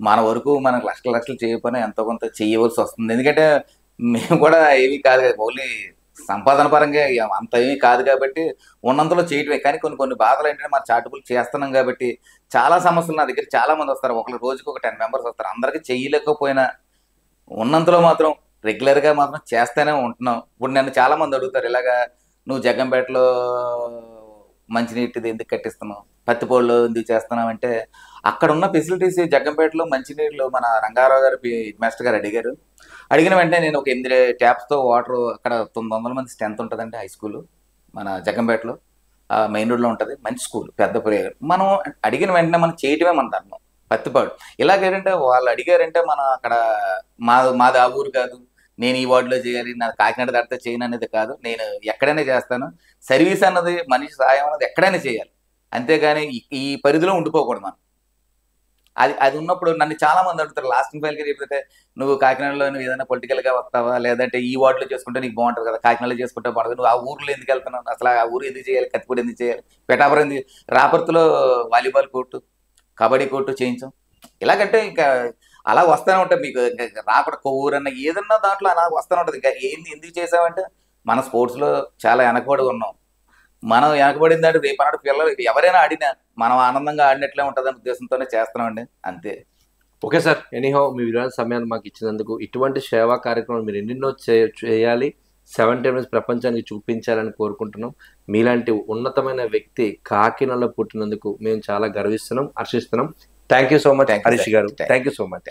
మన వరకు మనకు లక్షలు చేయకపోయినా ఎంతో కొంత చేయవలసి వస్తుంది. ఎందుకంటే మేము కూడా ఏమీ కాదు కదా, ఓన్లీ సంపాదన పరంగా అంత ఏమీ కాదు కాబట్టి ఉన్నంతలో చేయటమే. కానీ కొన్ని బాధలు ఏంటంటే మనం చాటుబుల్ చేస్తున్నాం కాబట్టి చాలా సమస్యలు నా దగ్గర చాలా మంది వస్తారు. రోజుకి ఒక 10 members వస్తారు. అందరికీ చేయలేకపోయినా ఉన్నంతలో మాత్రం రెగ్యులర్గా మాత్రం చేస్తూనే ఉంటున్నాం. ఇప్పుడు నన్ను చాలా మంది అడుగుతారు, ఇలాగా నువ్వు జగ్గంపేటలో మంచినీటిది ఎందుకు కట్టిస్తున్నావు, పత్తిపూడిలో ఎందుకు చేస్తున్నావు అంటే, అక్కడ ఉన్న ఫెసిలిటీస్ జగ్గంపేటలో మంచినీళ్ళు మన రంగారావు గారు మాస్టర్ గారు అడిగిన వెంటనే నేను ఒక 8 ట్యాప్స్తో వాటర్, అక్కడ 900 మంది స్ట్రెంత్ ఉంటుందండి హై స్కూల్ మన జగ్గంపేటలో, మెయిన్ రోడ్లో ఉంటుంది, మంచి స్కూల్, పెద్ద ప్రేయర్. మనం అడిగిన వెంటనే మనం చేయటమే మన ధర్మం. పత్తిపాడు ఇలాగేంటంటే వాళ్ళు అడిగారంటే మనం అక్కడ మాది ఆ ఊరు కాదు, నేను ఈ వార్డులో చేయాలి, నా కాకినాడ దాటితే చేయను అనేది కాదు. నేను ఎక్కడైనా చేస్తాను. సర్వీస్ అన్నది, మనిషి సహాయం అన్నది ఎక్కడైనా చేయాలి, అంతేగాని ఈ పరిధిలో ఉండిపోకూడదు మనం. అది ఉన్నప్పుడు నన్ను చాలా మంది అడుగుతారు, లాస్ట్ ఫైల్గా చెప్తే నువ్వు కాకినాడలో నువ్వు ఏదైనా పొలిటికల్గా వస్తావా, లేదంటే ఈ వార్డులో చేసుకుంటే నీకు బాగుంటుంది కదా, కాకినాడలో చేసుకుంటే బాగుంటుంది, నువ్వు ఆ ఊర్లో ఎందుకు వెళ్తున్నావు, అసలు ఆ ఊరు ఎందుకు చేయాలి, కత్తిపూడి ఎందుకు చేయాలి, పిఠాపురం ఎందుకు, రాపర్తిలో వాలీబాల్ కోర్టు, కబడ్డీ కోర్టు చేయించాం. ఇలాగంటే ఇంకా అలా వస్తూనే ఉంటాయి. మీకు రాకుండా ఊరన్నా ఏదన్నా దాంట్లో అలా వస్తూనే ఉంటుంది. ఇంకా ఎందుకు చేసామంటే మన స్పోర్ట్స్లో చాలా వెనకబడి ఉన్నాం. మనం వెనకబడింది అంటే రేపు అన్నట్టు పిల్లలు ఎవరైనా ఆడినా మనం ఆనందంగా ఆడినట్లే ఉంటుందనే ఉద్దేశంతోనే చేస్తున్నామండి, అంతే. ఓకే సార్, ఎనీహౌ మీ విలువైన సమయాన్ని మాకు ఇచ్చినందుకు, ఇటువంటి సేవా కార్యక్రమాలు మీరు ఎన్నెన్నో చేయాలి, 7 times ప్రపంచానికి చూపించాలని కోరుకుంటున్నాం. మీలాంటి ఉన్నతమైన వ్యక్తి కాకినాడలో పుట్టినందుకు మేము చాలా గర్విస్తున్నాం, హర్షిస్తున్నాం. Thank you so much Harish garu, thank you so much.